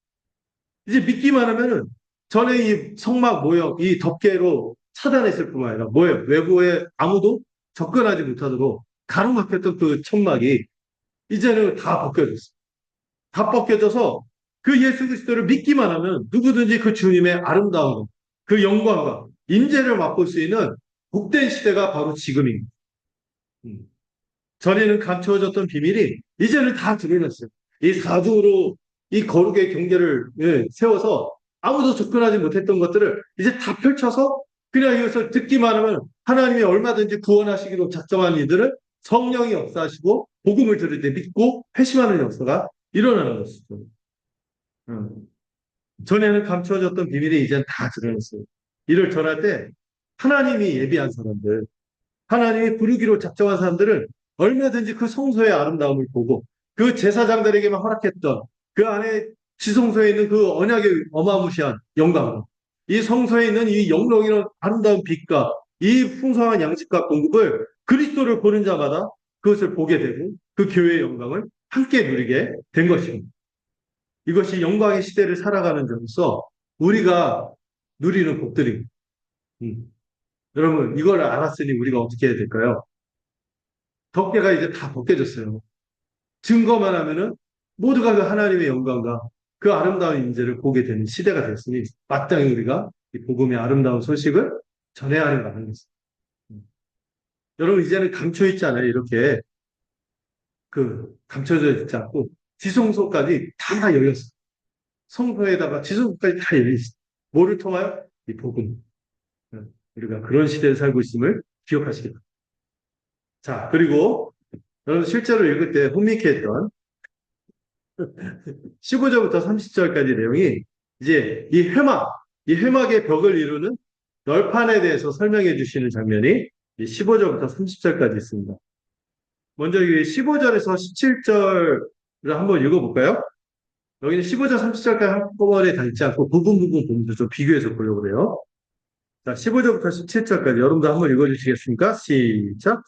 이제 믿기만 하면은 전에 이 성막 모형, 이 덮개로 차단했을 뿐만 아니라 뭐예요? 외부에 아무도 접근하지 못하도록 가로막혔던 그 천막이 이제는 다 벗겨졌어요. 다 벗겨져서 그 예수 그리스도를 믿기만 하면 누구든지 그 주님의 아름다움, 그 영광과 임재를 맛볼 수 있는 복된 시대가 바로 지금입니다. 음. 전에는 감추어졌던 비밀이 이제는 다 드러났어요. 이 사두로 이 거룩의 경계를 세워서 아무도 접근하지 못했던 것들을 이제 다 펼쳐서 그냥 이것을 듣기만 하면 하나님이 얼마든지 구원하시기로 작정한 이들을 성령이 역사하시고 복음을 들을 때 믿고 회심하는 역사가 일어나는 것이죠. 음. 전에는 감추어졌던 비밀이 이제는 다 드러났어요. 이를 전할 때 하나님이 예비한 사람들, 하나님이 부르기로 작정한 사람들은 얼마든지 그 성소의 아름다움을 보고 그 제사장들에게만 허락했던 그 안에 지성소에 있는 그 언약의 어마무시한 영광과 이 성소에 있는 이 영롱이런 아름다운 빛과 이 풍성한 양식과 공급을 그리스도를 보는 자마다 그것을 보게 되고 그 교회의 영광을 함께 누리게 된 것입니다. 이것이 영광의 시대를 살아가는 점에서 우리가 누리는 복들입니다. 여러분, 이걸 알았으니 우리가 어떻게 해야 될까요? 덮개가 이제 다 벗겨졌어요. 증거만 하면은 모두가 그 하나님의 영광과 그 아름다운 임재를 보게 되는 시대가 됐으니 마땅히 우리가 이 복음의 아름다운 소식을 전해야 하는 거 아니겠습니까? 여러분, 이제는 감춰 있잖아요. 이렇게 감춰져 있지 않고 지성소까지 다 열렸어요. 성소에다가 지성소까지 다 열렸어요. 뭐를 통하여? 이 복음. 우리가 그런 시대에 살고 있음을 기억하시기 바랍니다. 자, 그리고 여러분 실제로 읽을 때 흥미케 했던 15절부터 30절까지 내용이 이제 이 회막의 벽을 이루는 널판에 대해서 설명해 주시는 장면이 15절부터 30절까지 있습니다. 먼저 이 15절에서 17절을 한번 읽어볼까요? 여기는 15절, 30절까지 한꺼번에 다 읽지 않고 부분 보면서 좀 비교해서 보려고 그래요. 자, 15절부터 17절까지 여러분도 한번 읽어주시겠습니까? 시작.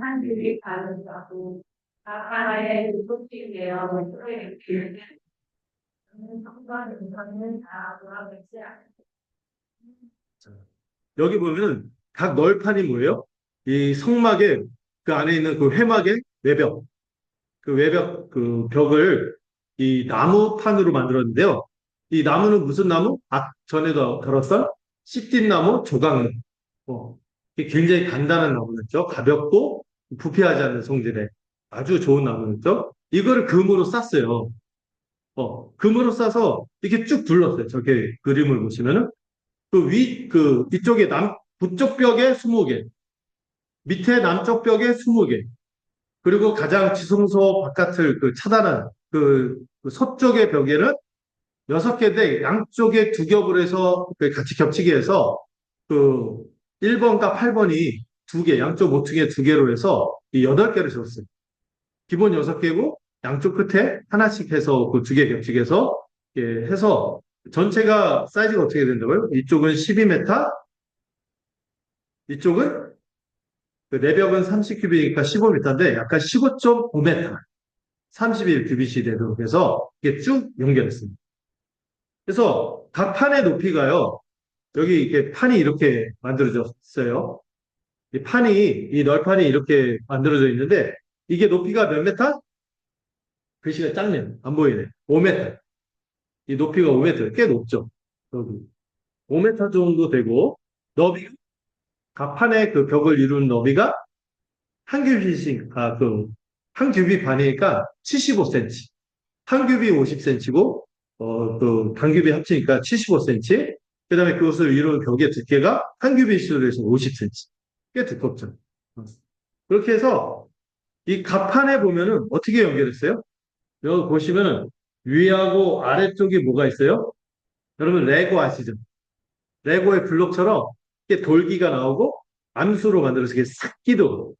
한들이 가는다고 하나의 속죄되어 서로의 기회는 성과 능선은 다 돌아가지 않는다. 여기 보면은 각 널판이 뭐예요? 이 성막의 그 안에 있는 그 회막의 외벽, 그 외벽 그 벽을 이 나무판으로 만들었는데요. 이 나무는 무슨 나무? 전에도 다뤘던 씨띠나무, 조각나무. 이게 굉장히 단단한 나무였죠. 가볍고 부패하지 않는 성질의 아주 좋은 나무였죠. 이거를 금으로 쌌어요. 금으로 싸서 이렇게 쭉 둘렀어요. 저렇게 그림을 보시면은 이쪽에 북쪽 벽에 20개, 밑에 남쪽 벽에 20개, 그리고 가장 지성소 바깥을 차단한 서쪽의 벽에는 6개인데 양쪽에 두 겹을 해서 같이 겹치게 해서 1번과 8번이 2개, 양쪽 모퉁이에 2개로 해서 이 8개를 줬어요. 기본 6개고 양쪽 끝에 하나씩 해서 그 2개 겹치게 해서 해서 전체가 사이즈가 어떻게 된다고요? 이쪽은 12m, 이쪽은 내벽은 30큐빅이니까 15m인데 약간 15.5m, 31큐빅이 되도록 해서 이게 쭉 연결했습니다. 그래서 각 판의 높이가요. 여기 이렇게 판이 이렇게 만들어졌어요. 이 널판이 이렇게 만들어져 있는데 이게 높이가 몇 메타? 글씨가 작네요. 안 보이네. 5m. 이 높이가 5m, 꽤 높죠. 여기 5m 정도 되고, 너비, 갑판의 그 벽을 이루는 너비가 한 규빗씩, 한 규빗 반이니까 75cm. 한 규빗 50cm고, 그, 반 규빗 합치니까 75cm. 그 다음에 그것을 이루는 벽의 두께가 한 규빗으로 해서 50cm. 꽤 두껍죠. 어. 그렇게 해서 이 갑판에 보면은 어떻게 연결했어요? 여기 보시면은 위하고 아래쪽에 뭐가 있어요? 여러분 레고 아시죠? 레고의 블록처럼 이게 돌기가 나오고 암수로 만들어서 이게 싹 끼도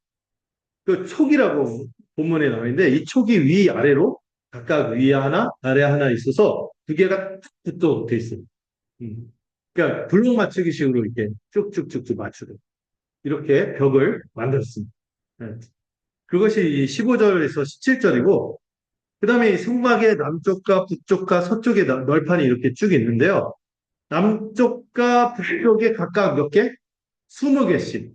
그 촉이라고 본문에 나와 있는데 이 촉이 위아래로 각각 위에 하나 아래 하나 있어서 두 개가 탁 붙도록 돼 있어요. 음. 그러니까 블록 맞추기 식으로 이렇게 쭉쭉쭉쭉 맞추도록 이렇게 벽을 만들었습니다. 네. 그것이 이 15절에서 17절이고 그 다음에 이 성막의 남쪽과 북쪽과 서쪽의 널판이 이렇게 쭉 있는데요. 남쪽과 북쪽에 각각 몇 개? 20개씩.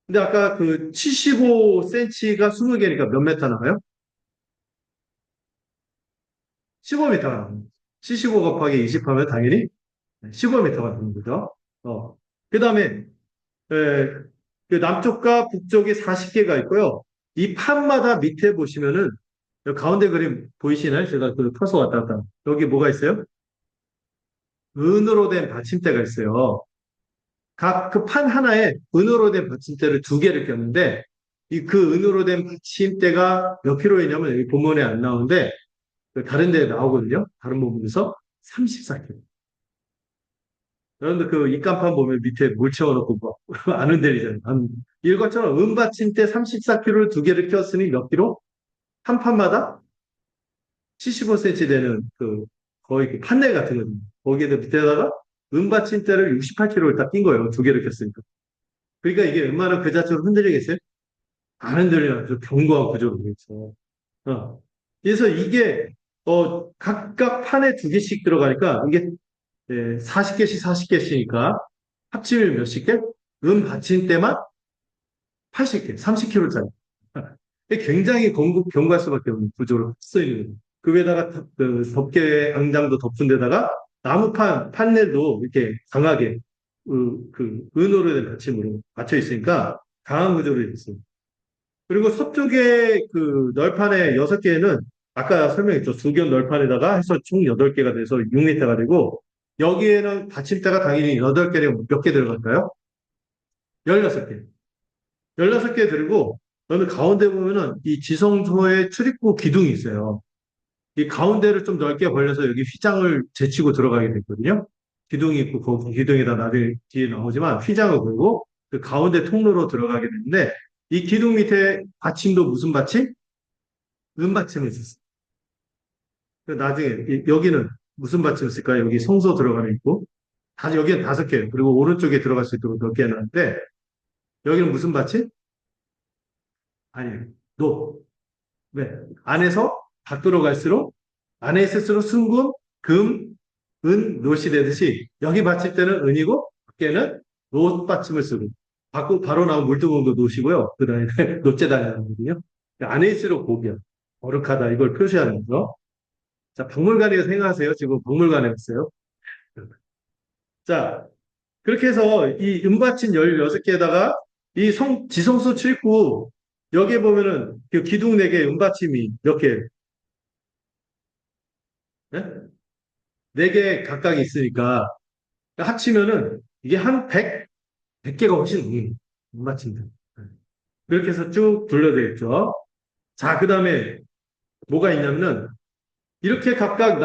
근데 아까 그 75cm가 20개니까 몇 메타 나와요? 15m가 나와요. 75 곱하기 20 하면 당연히 15m가 되는 거죠. 그 다음에, 그 남쪽과 북쪽에 40개가 있고요. 이 판마다 밑에 보시면은, 여기 가운데 그림 보이시나요? 제가 그 펴서 왔다 갔다. 여기 뭐가 있어요? 은으로 된 받침대가 있어요. 각 그 판 하나에 은으로 된 받침대를 두 개를 꼈는데 이 그 은으로 된 받침대가 몇 킬로이냐면 여기 본문에 안 나오는데 그 다른 데 나오거든요. 다른 부분에서 34킬로. 여러분들 그 입간판 보면 밑에 물 채워놓고 뭐 안 흔들리잖아요. 이것처럼 은 받침대 34킬로를 두 개를 꼈으니 몇 킬로? 한 판마다 75cm 되는 그 거의 그 판넬 같은 거죠. 거기에다 밑에다가 은 받침대를 68킬로를 딱 낀 거예요. 두 개를 꼈으니까. 그러니까 이게 웬만하면 그 자체로 흔들리겠어요? 안 흔들려요. 아주 견고한 구조로 되어 있어. 그래서 이게, 각각 판에 두 개씩 들어가니까 이게 40개씩 40개씩이니까 합치면 몇십 개? 은 받침대만 80개, 30kg짜리. 굉장히 견고할 수밖에 없는 구조로 써 있는 거죠. 그 위에다가 그 덮개 앙장도 덮은 데다가 나무판, 판넬도 이렇게 강하게 그 은으로 된 받침으로 맞춰 있으니까 강한 구조로 되어 있어요. 그리고 서쪽에 그 널판에 6개는 아까 설명했죠. 수견 널판에다가 해서 총 8개가 돼서 6m가 되고 여기에는 받침대가 당연히 8개가 몇 개 들어갈까요? 16개. 16개 들고 여기 가운데 보면은 이 지성소의 출입구 기둥이 있어요. 이 가운데를 좀 넓게 벌려서 여기 휘장을 제치고 들어가게 됐거든요. 기둥이 있고 거기 기둥에다 나중에 뒤에 나오지만 휘장을 걸고 그 가운데 통로로 들어가게 됐는데 이 기둥 밑에 받침도 무슨 받침? 은받침이 있었어요. 나중에 여기는 무슨 받침이 있을까요? 여기 성소 들어가는 있고 여기는 5개 그리고 오른쪽에 들어갈 수 있도록 몇 개 해놨는데 여기는 무슨 받침? 아니에요. 노. 네. 안에서 밖으로 갈수록 안에 있을수록 순금, 금, 은, 노시 되듯이 여기 받침대는 은이고 밖에는 노 받침을 쓰고 바로 나온 물두멍도 노시고요. 그 다음에 노재단이라는 거거든요. 안에 있을수록 고비야. 거룩하다. 이걸 표시하는 거. 자, 박물관에서 생각하세요. 지금 박물관에 왔어요. 자, 그렇게 해서 이 은받침 16개에다가 이 지성소 출입구 여기에 보면은 그 기둥 4개 은받침이 몇 개? 네? 4개 각각 있으니까 합치면은 이게 한 100개가 훨씬 넘는 은받침들. 그렇게 해서 쭉 둘러되겠죠. 자, 그 다음에 뭐가 있냐면은 이렇게 각각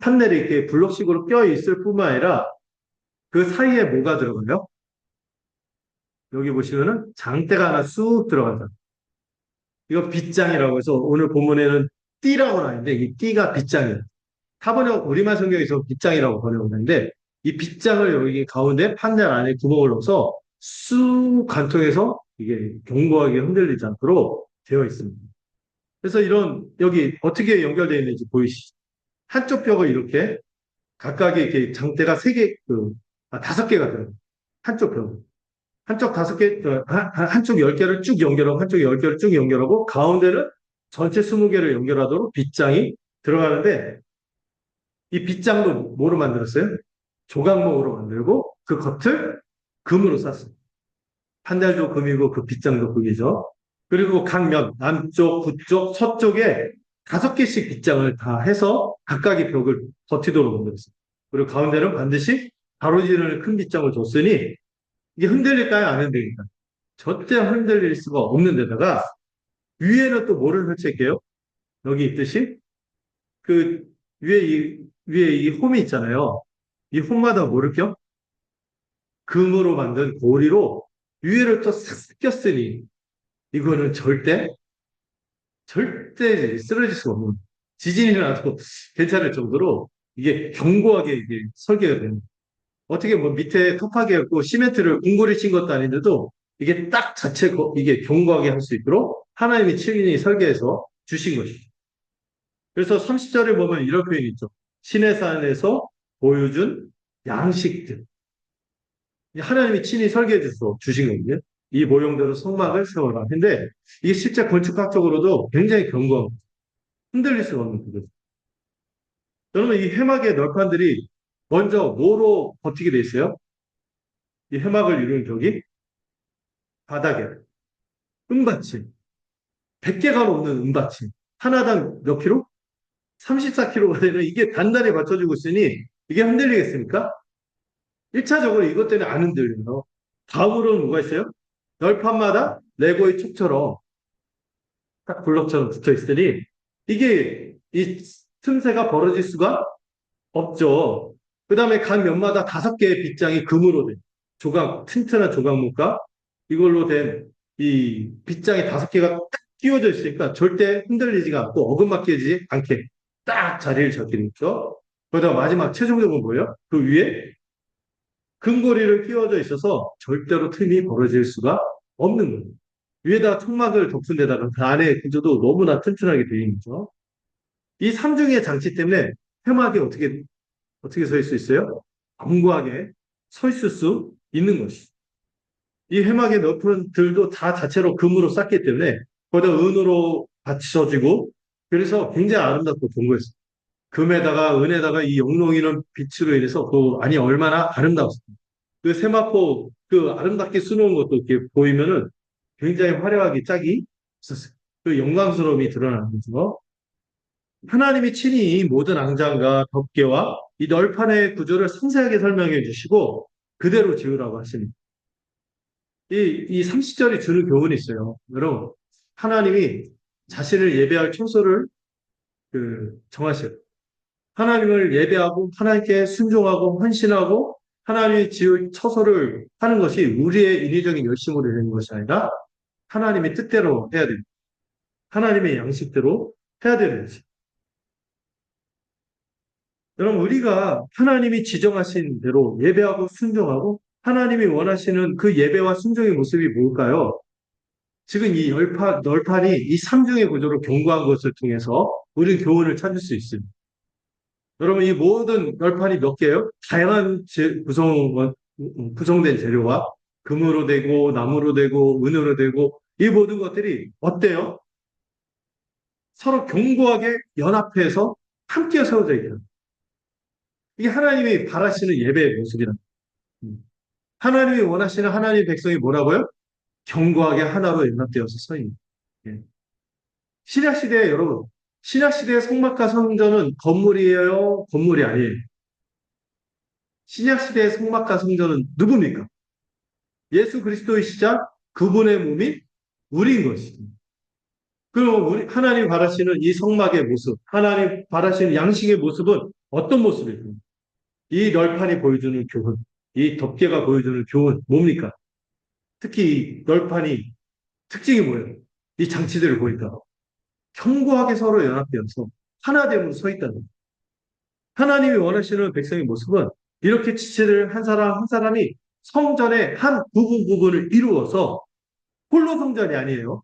판넬이 이렇게 블록식으로 껴 있을 뿐만 아니라 그 사이에 뭐가 들어가요? 여기 보시면은 장대가 하나 쑥 들어간다. 이거 빗장이라고 해서 오늘 본문에는 띠라고 나있는데 이 띠가 빗장이에요. 타번역 우리말 성경에서 빗장이라고 번역하는데 이 빗장을 여기 가운데 판넬 안에 구멍을 넣어서 쑥 관통해서 이게 견고하게 흔들리지 않도록 되어 있습니다. 그래서 여기 어떻게 연결되어 있는지 보이시죠? 한쪽 벽을 이렇게 각각의 이렇게 장대가 5개가 들어요. 한쪽 벽. 한쪽 10개를 쭉 연결하고, 한쪽 10개를 쭉 연결하고, 가운데는 전체 20개를 연결하도록 빗장이 들어가는데 이 빗장도 뭐로 만들었어요? 조각목으로 만들고 그 겉을 금으로 쌌어요. 판넬도 금이고 그 빗장도 금이죠. 그리고 각 면, 남쪽, 북쪽, 서쪽에 5개씩 빗장을 다 해서 각각의 벽을 버티도록 만들었어요. 그리고 가운데는 반드시 가로지르는 큰 빗장을 줬으니 이게 흔들릴까요? 안 흔들릴까요? 절대 흔들릴 수가 없는 데다가 위에는 또 뭐를 설치할게요? 여기 있듯이 그 위에 이 홈이 있잖아요. 이 홈마다 뭐를 껴? 금으로 만든 고리로 위에를 또 싹 꼈으니 이거는 절대 쓰러질 수가 없는 지진이 나도 괜찮을 정도로 이게 견고하게 이게 설계가 되는 어떻게 뭐 밑에 토파기였고 시멘트를 웅골이 친 것도 아닌데도 이게 딱 자체 이게 견고하게 할 수 있도록 하나님이 친히 설계해서 주신 것이죠. 그래서 30절에 보면 이런 표현이 있죠. 신의 산에서 보여준 양식들. 하나님이 친히 설계해 주셔서 주신 거거든요. 이 모형대로 성막을 세워라. 근데 이게 실제 건축학적으로도 굉장히 견고하고 흔들릴 수가 없는 거죠. 여러분, 이 해막의 널판들이 먼저 뭐로 버티게 돼 있어요? 이 해막을 이루는 벽이 바닥에 은받침, 100개가 넘는 은받침. 하나당 몇 킬로? 34kg가 되는 이게 단단히 받쳐주고 있으니 이게 흔들리겠습니까? 1차적으로 이것 때문에 안 흔들려요. 다음으로는 뭐가 있어요? 널판마다 레고의 축처럼 딱 블럭처럼 붙어 있으니 이게 이 틈새가 벌어질 수가 없죠. 그 다음에 각 면마다 5개의 빗장이 금으로 된 튼튼한 조각목과 이걸로 된 이 빗장이 5개가 딱 끼워져 있으니까 절대 흔들리지가 않고 어긋맞히지 않게 딱 자리를 잡게 되죠. 그러다가 마지막 최종적으로 뭐예요? 그 위에 금고리를 끼워져 있어서 절대로 틈이 벌어질 수가 없는 거예요. 위에다 통막을 덮은 데다가 그 안에 구조도 너무나 튼튼하게 되어 있는 거죠. 이 삼중의 장치 때문에 해막이 어떻게 서 있을 수 있어요? 견고하게 서 있을 수 있는 것이죠. 이 해막의 너프들도 다 자체로 금으로 쌌기 때문에 거기다 은으로 받쳐지고 그래서 굉장히 아름답고 견고했어요. 금에다가 은에다가 이 영롱이는 빛으로 인해서 그 안이 얼마나 아름다웠습니다. 그 세마포 그 아름답게 수놓은 것도 이렇게 보이면은 굉장히 화려하게 짝이 있었어요. 그 영광스러움이 드러나는 거죠. 하나님이 친히 이 모든 앙장과 덮개와 이 널판의 구조를 상세하게 설명해 주시고 그대로 지으라고 하십니다. 이 30절이 주는 교훈이 있어요. 여러분, 하나님이 자신을 예배할 처소를 정하셔요. 하나님을 예배하고 하나님께 순종하고 헌신하고 하나님이 지을 처소를 하는 것이 우리의 인위적인 열심으로 되는 것이 아니라 하나님의 뜻대로 해야 됩니다. 하나님의 양식대로 해야 되는 것이죠. 여러분, 우리가 하나님이 지정하신 대로 예배하고 순종하고 하나님이 원하시는 그 예배와 순종의 모습이 뭘까요? 지금 이 널판이 이 삼중의 구조로 견고한 것을 통해서 우리는 교훈을 찾을 수 있습니다. 여러분, 이 모든 널판이 몇 개예요? 다양한 구성된 재료와 금으로 되고 나무로 되고 은으로 되고 이 모든 것들이 어때요? 서로 견고하게 연합해서 함께 세워져 있다. 이게 하나님이 바라시는 예배의 모습이다. 하나님이 원하시는 하나님의 백성이 뭐라고요? 견고하게 하나로 연합되어서 서 있는. 예. 신약시대에 여러분, 신약시대의 성막과 성전은 건물이에요? 건물이 아니에요? 신약시대의 성막과 성전은 누굽니까? 예수 그리스도의 시작, 그분의 몸이 우리인 것입니다. 그럼 하나님 바라시는 이 성막의 모습, 하나님 바라시는 양식의 모습은 어떤 모습일까요? 이 널판이 보여주는 교훈, 이 덮개가 보여주는 교훈, 뭡니까? 특히 이 널판이 특징이 뭐예요? 이 장치들을 보니까 견고하게 서로 연합되어서 하나됨으로 서 있다는 거예요. 하나님이 원하시는 백성의 모습은 이렇게 지체를 한 사람 한 사람이 성전의 한 부분을 이루어서 홀로 성전이 아니에요.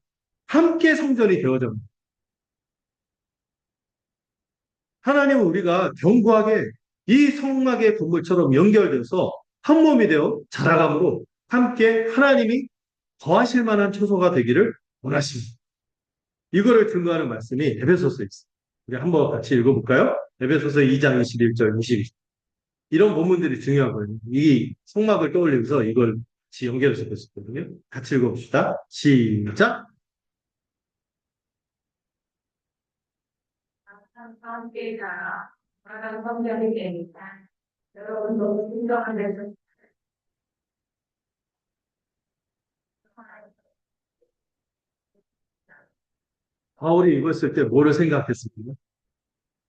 함께 성전이 되어져. 하나님은 우리가 견고하게 이 성막의 건물처럼 연결돼서 한 몸이 되어 자라감으로 함께 하나님이 거하실 만한 처소가 되기를 원하십니다. 이거를 증거하는 말씀이 에베소서에 있습니다. 우리 한번 같이 읽어볼까요? 에베소서 2장 21절, 22절. 이런 본문들이 중요하거든요. 이 성막을 떠올리면서 이걸 같이 연결해서 했었거든요. 같이 읽어봅시다. 시작. 함께 가 마당 성전이 되니까 여러분 너무 진정한 데서 바울이 읽었을 때 뭐를 생각했습니까?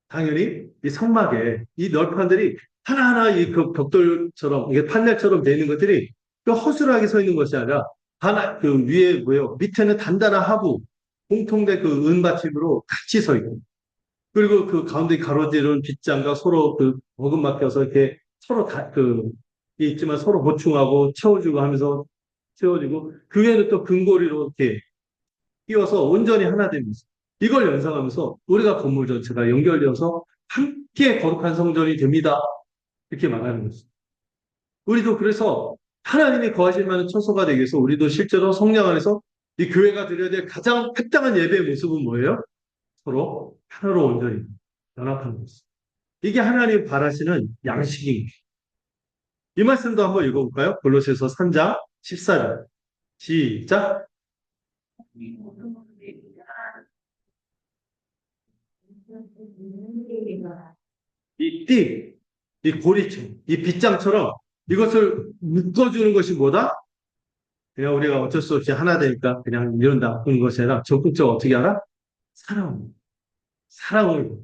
당연히 이 성막에 이 널판들이 하나하나 이 그 벽돌처럼 이게 판넬처럼 되어 있는 것들이 그 허술하게 서 있는 것이 아니라 하나 그 위에 뭐요 밑에는 단단한 하부 공통된 그 은받침으로 같이 서 있고 그리고 그 가운데 가로지른 빗장과 서로 그 어금 맡겨서 이렇게 서로 다그 있지만 서로 보충하고 채워주고 하면서 채워지고 그 위에는 또 금고리로 이렇게 끼워서 온전히 하나 됩니다. 이걸 연상하면서 우리가 건물 전체가 연결되어서 함께 거룩한 성전이 됩니다. 이렇게 말하는 거죠. 우리도 그래서 하나님이 거하실 만한 처소가 되기 위해서 우리도 실제로 성령 안에서 이 교회가 드려야 될 가장 합당한 예배의 모습은 뭐예요? 서로 하나로 온전히 연합하는 것입니다. 이게 하나님 바라시는 양식입니다. 이 말씀도 한번 읽어볼까요? 골로새서 3장 14절. 시작. 이 띠, 이 고리처럼, 이 빗장처럼 이것을 묶어주는 것이 뭐다? 그냥 우리가 어쩔 수 없이 하나 되니까 그냥 이런다 하는 것이 아니라 적극적으로 어떻게 알아? 사랑을.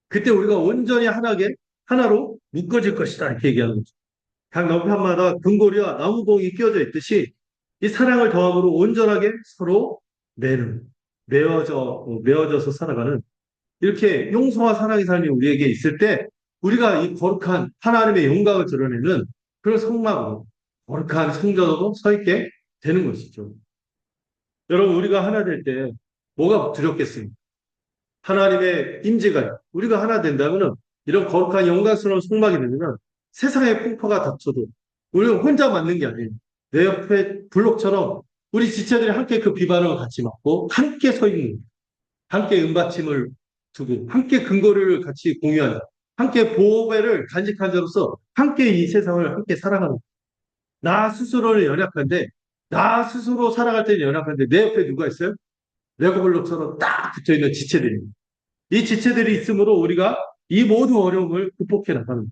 그때 우리가 온전히 하나로 묶어질 것이다. 이렇게 얘기하는 거죠. 각 널판마다 금고리와 나무봉이 끼워져 있듯이 이 사랑을 더함으로 온전하게 서로 매어져서 살아가는 이렇게 용서와 사랑의 삶이 우리에게 있을 때 우리가 이 거룩한 하나님의 영광을 드러내는 그런 성막으로 거룩한 성전으로 서 있게 되는 것이죠. 여러분 우리가 하나 될 때 뭐가 두렵겠습니까? 하나님의 임재가 우리가 하나 된다면 이런 거룩한 영광스러운 성막이 되면 세상의 풍파가 닥쳐도 우리가 혼자 맞는 게 아니에요. 내 옆에 블록처럼 우리 지체들이 함께 그 비바람을 같이 맞고 함께 서 있는 거예요. 함께 은받침을 두고 함께 근거리를 같이 공유하자. 함께 보배를 간직한 자로서 함께 이 세상을 함께 살아가는 거예요. 나 스스로는 연약한데 나 스스로 살아갈 때는 연약한데 내 옆에 누가 있어요? 레고블록처럼 딱 붙어있는 지체들입니다. 이 지체들이 있으므로 우리가 이 모든 어려움을 극복해 나가는 거예요.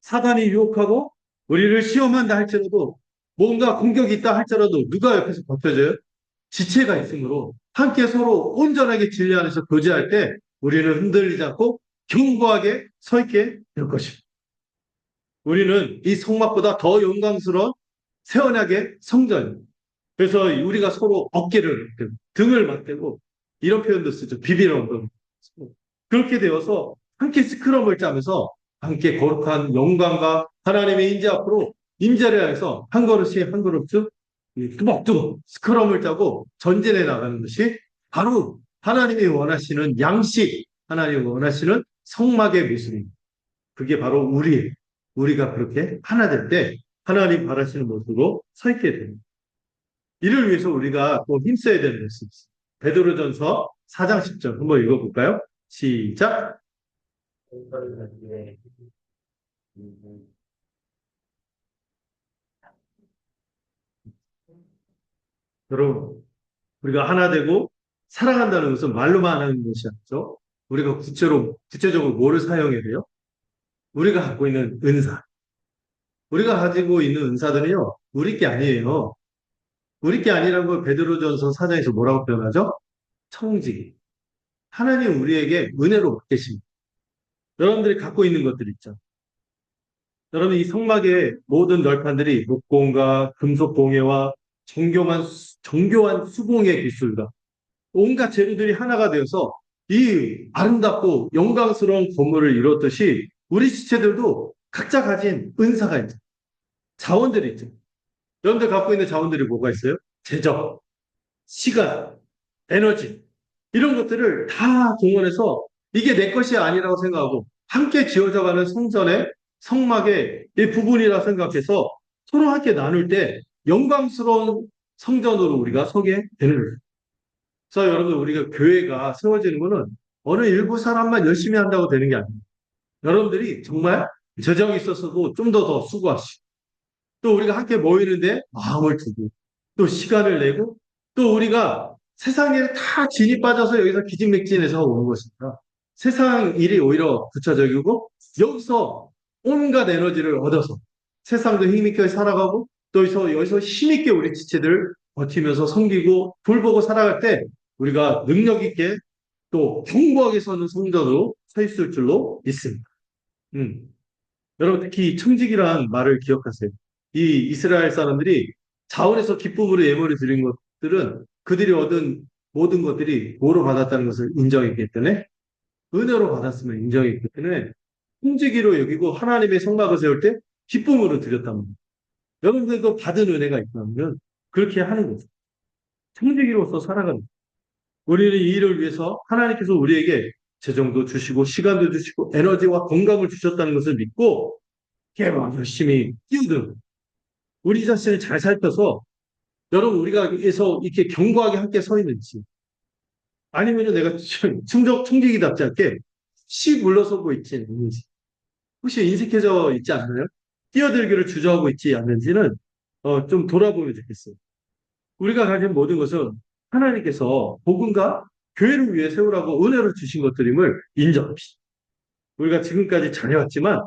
사단이 유혹하고 우리를 시험한다 할지라도 뭔가 공격이 있다 할지라도 누가 옆에서 버텨줘요? 지체가 있으므로 함께 서로 온전하게 진리 안에서 교제할 때 우리는 흔들리지 않고 견고하게 서 있게 될 것입니다. 우리는 이 성막보다 더 영광스러운 새 언약의 성전입니다. 그래서 우리가 서로 어깨를 등을 맞대고 이런 표현도 쓰죠. 비비는 엉덩이. 그렇게 되어서 함께 스크럼을 짜면서 함께 거룩한 영광과 하나님의 인재 앞으로 임재를 향해서 한 걸음씩 한 걸음씩 뚜벅뚜벅 스크럼을 짜고 전진해 나가는 것이 바로 하나님이 원하시는 양식, 하나님이 원하시는 성막의 모습입니다. 그게 바로 우리가 그렇게 하나 될 때 하나님 바라시는 모습으로 서 있게 됩니다. 이를 위해서 우리가 또 힘써야 되는 것이 있습니다. 베드로전서 4장 10절 한번 읽어볼까요? 시작. 여러분, 우리가 하나 되고 사랑한다는 것은 말로만 하는 것이 아니죠. 우리가 구체적으로 뭐를 사용해야 돼요? 우리가 갖고 있는 은사. 우리가 가지고 있는 은사들은요, 우리 게 아니에요. 우리 게 아니라는 걸 베드로전서 4장에서 뭐라고 표현하죠? 청지기. 하나님 우리에게 은혜로 맡기십니다. 여러분들이 갖고 있는 것들 있죠. 여러분 이 성막의 모든 널판들이 목공과 금속 봉예와 정교한 수공의 기술과 온갖 재료들이 하나가 되어서 이 아름답고 영광스러운 건물을 이뤘듯이 우리 지체들도 각자 가진 은사가 있죠. 자원들이 있죠. 여러분들 갖고 있는 자원들이 뭐가 있어요? 재적, 시간, 에너지 이런 것들을 다 동원해서 이게 내 것이 아니라고 생각하고 함께 지어져가는 성막의 이 부분이라 생각해서 서로 함께 나눌 때 영광스러운 성전으로 우리가 서게 되는 거예요. 그래서 여러분 우리가 교회가 세워지는 것은 어느 일부 사람만 열심히 한다고 되는 게 아닙니다. 여러분들이 정말 재정이 있어서도 좀 더 수고하시고, 또 우리가 함께 모이는데 마음을 두고, 또 시간을 내고, 또 우리가 세상에 다 진이 빠져서 여기서 기진맥진해서 오는 것입니다. 세상 일이 오히려 부차적이고, 여기서 온갖 에너지를 얻어서 세상도 힘있게 살아가고, 또 여기서 힘있게 우리 지체들을 버티면서 섬기고 돌보고 살아갈 때 우리가 능력 있게 또 견고하게 서는 성전으로 서 있을 줄로 믿습니다. 음. 여러분 특히 청직이라는 말을 기억하세요. 이 이스라엘 사람들이 자원에서 기쁨으로 예물을 드린 것들은 그들이 얻은 모든 것들이 뭐로 받았다는 것을 인정했기 때문에 은혜로 받았으면 인정했기 때문에 청지기로 여기고 하나님의 성막을 세울 때 기쁨으로 드렸단 말이에요. 여러분들도 받은 은혜가 있다면 그렇게 하는 거죠. 청지기로서 살아가는 거예요. 우리는 이 일을 위해서 하나님께서 우리에게 재정도 주시고 시간도 주시고 에너지와 건강을 주셨다는 것을 믿고 막 열심히 뛰어들고 우리 자신을 잘 살펴서 여러분 우리가 여기서 이렇게 견고하게 함께 서 있는지 아니면 내가 청지기답지 않게 씨 물러서고 있지 않는지 혹시 인색해져 있지 않나요? 뛰어들기를 주저하고 있지 않는지는 좀 돌아보면 좋겠어요. 우리가 가진 모든 것은 하나님께서 복음과 교회를 위해 세우라고 은혜를 주신 것들임을 인정합시다. 우리가 지금까지 잘해왔지만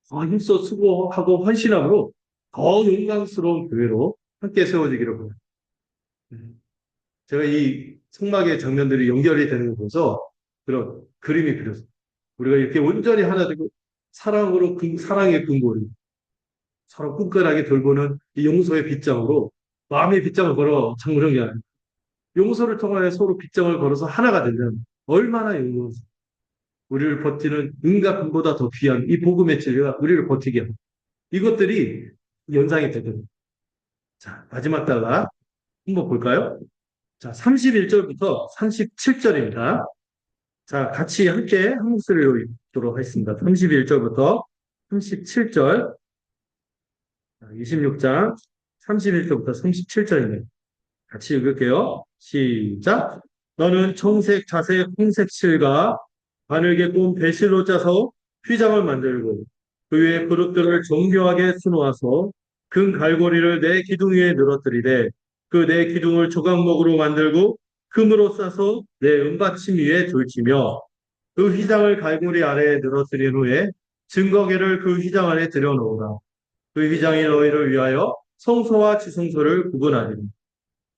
더 힘써 수고하고 헌신함으로 더 영광스러운 교회로 함께 세워지기를 바랍니다. 제가 이 성막의 장면들이 연결이 되는 거 보면서 그런 그림이 그려서 우리가 이렇게 온전히 하나 되고 사랑으로 사랑의 근거를 서로 끈끈하게 돌보는 이 용서의 빗장으로 마음의 빗장을 걸어 장무령이 아닙니다. 용서를 통하여 서로 빗장을 걸어서 하나가 되면 얼마나 영광스러워. 우리를 버티는 은과 금보다 더 귀한 이 복음의 진리가 우리를 버티게 합니다. 이것들이 연상이 되거든요. 자, 마지막 단락 한번 볼까요? 자, 31절부터 37절입니다. 자, 같이 함께 한 목소리로 읽도록 하겠습니다. 31절부터 37절, 26장 31절부터 37절입니다. 같이 읽을게요. 시작. 너는 청색, 자색, 홍색 실과 바늘게 꼰 배실로 짜서 휘장을 만들고 그 위에 그릇들을 정교하게 수놓아서 금 갈고리를 내 기둥 위에 늘어뜨리되 그 내 기둥을 조각목으로 만들고 금으로 싸서 내 은받침 위에 둘치며 그 휘장을 갈고리 아래에 늘어뜨린 후에 증거계를 그 휘장 안에 들여놓으라. 그 휘장이 너희를 위하여 성소와 지성소를 구분하리니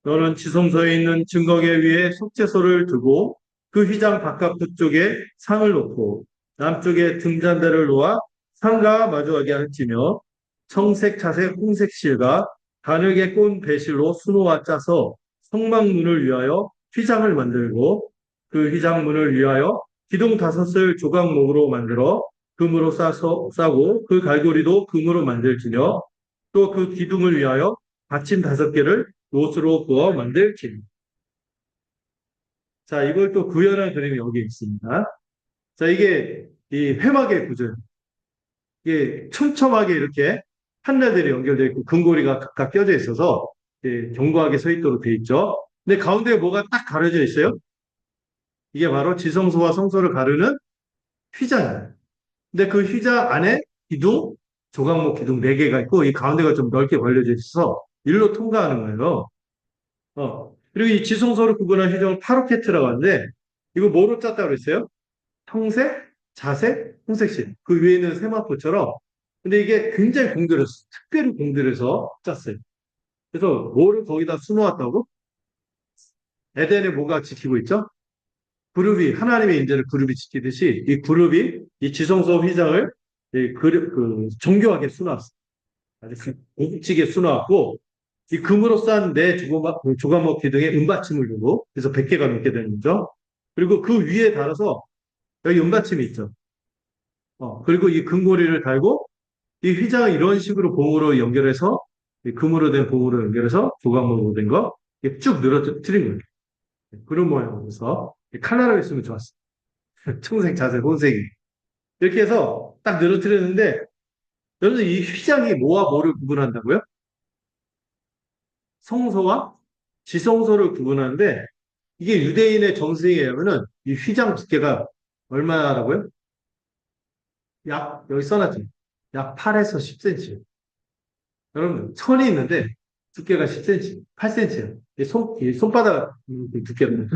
너는 지성소에 있는 증거계 위에 속죄소를 두고 그 휘장 바깥 쪽에 상을 놓고 남쪽에 등잔대를 놓아 상과 마주하게 할지며 청색, 자색, 홍색 실과 가늘게 꼰 배실로 수놓아 짜서 성막문을 위하여 휘장을 만들고 그 휘장문을 위하여 기둥 5을 조각목으로 만들어 금으로 싸고 그 갈고리도 금으로 만들지며 또 그 기둥을 위하여 받침 5개를 노스로 부어 만들지니. 자, 이걸 또 구현한 그림이 여기 있습니다. 자, 이게 이 회막의 구조예요. 이게 촘촘하게 이렇게 판넬들이 연결되어 있고 금고리가 각각 껴져 있어서 견고하게 서 있도록 되어 있죠. 근데 가운데에 뭐가 딱 가려져 있어요? 이게 바로 지성소와 성소를 가르는 휘장이에요. 근데 그 휘장 안에 기둥, 조각목 기둥 4개가 있고 이 가운데가 좀 넓게 벌려져 있어서 일로 통과하는 거예요. 그리고 이 지성소를 구분한 휘장을 파로케트라고 하는데 이거 뭐로 짰다고 그랬어요? 청색, 자색, 홍색실. 그 위에 있는 세마포처럼. 근데 이게 굉장히 공들여서, 특별히 공들여서 짰어요. 그래서 뭐를 거기다 수놓았다고? 에덴에 뭐가 지키고 있죠? 그룹이, 하나님의 인재를 그룹이 지키듯이 이 그룹이 이 지성소 휘장을 정교하게 수놓았어요. 아주 고급지게 수놓았고, 이 금으로 싼 내 조각목 기둥에 은받침을 두고, 그래서 100개가 넘게 되는 거죠. 그리고 그 위에 달아서 여기 은받침이 있죠. 그리고 이 금고리를 달고 이 휘장을 이런 식으로 봉으로 연결해서 이 금으로 된 봉으로 연결해서 조각목으로 된 거 쭉 늘어뜨린 거예요. 그런 모양으로서 칼라로 했으면 좋았어요. 청색, 자색, 혼색이 이렇게 해서 딱 늘어뜨렸는데 여러분 이 휘장이 뭐와 뭐를 구분한다고요? 성소와 지성소를 구분하는데 이게 유대인의 정승에 의하면은 이 휘장 두께가 얼마라고요? 여기 써놨죠. 약 8에서 10cm. 여러분, 천이 있는데 두께가 10cm, 8cm예요. 이 손바닥 두께는.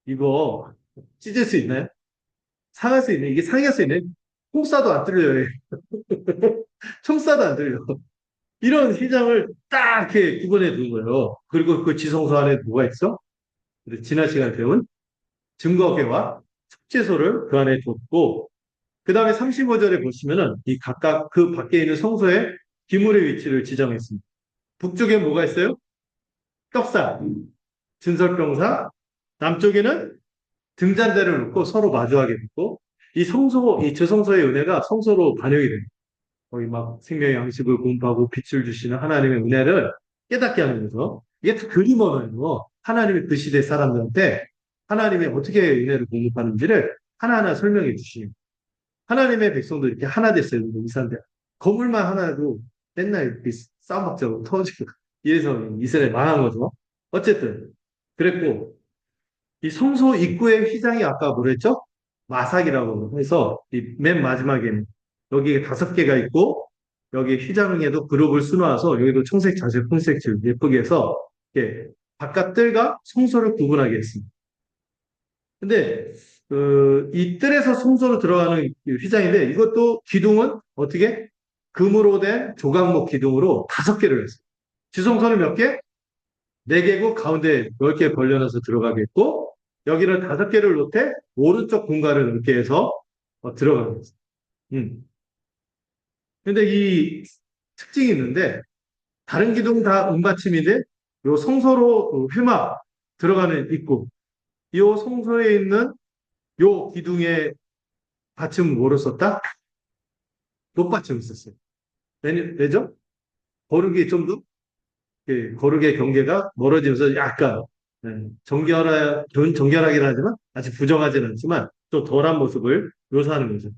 이거 찢을 수 있나요? 상할 수 있나요? 이게 상할 수 있나요? 총 쏴도 안 뚫려요. 총 쏴도 안 뚫려. 이런 휘장을 딱 이렇게 구분해 둔 거예요. 그리고 그 지성소 안에 뭐가 있어? 지난 시간에 배운 증거궤와 축제소를 그 안에 뒀고, 그 다음에 35절에 보시면은 이 각각 그 밖에 있는 성소의 기물의 위치를 지정했습니다. 북쪽에 뭐가 있어요? 떡상, 진설병사, 남쪽에는 등잔대를 놓고 서로 마주하게 됐고, 이 저성소의 은혜가 성소로 반영이 됩니다. 거의 막 생명의 양식을 공부하고 빛을 주시는 하나님의 은혜를 깨닫게 하면서, 이게 다 그림 언어예요. 하나님의 그 시대 사람들한테 하나님이 어떻게 은혜를 공급하는지를 하나하나 설명해 주시고, 하나님의 백성도 이렇게 하나 됐어요. 이스라엘 건물만 하나도 맨날 이렇게 싸움박자로 터지고 이래서 이스라엘 망한 거죠. 어쨌든 그랬고, 이 성소 입구의 휘장이 아까 뭐랬죠? 마삭이라고 해서 이 맨 마지막에는 여기 5개가 있고, 여기 휘장에도 그룹을 수놓아서 여기도 청색, 자색, 홍색 줄 예쁘게 해서 이렇게 바깥뜰과 성소를 구분하게 했습니다. 근데 이 뜰에서 성소로 들어가는 이 휘장인데, 이것도 기둥은 어떻게? 금으로 된 조각목 기둥으로 5개를 했어요. 지성소는 몇 개? 4개고 가운데 10개 벌려놔서 들어가겠고, 여기는 5개를 놓되 오른쪽 공간을 넓게 해서 들어가겠어요. 근데 이 특징이 있는데, 다른 기둥 다 은받침인데 요 성소로 회막 들어가는 입구, 요 성소에 있는 요 기둥의 받침은 뭐로 썼다? 높받침을 썼어요. 왜죠? 거룩이 좀 더, 거룩의 경계가 멀어지면서 약간, 정결하긴 하지만, 아직 부정하지는 않지만, 또 덜한 모습을 묘사하는 거죠.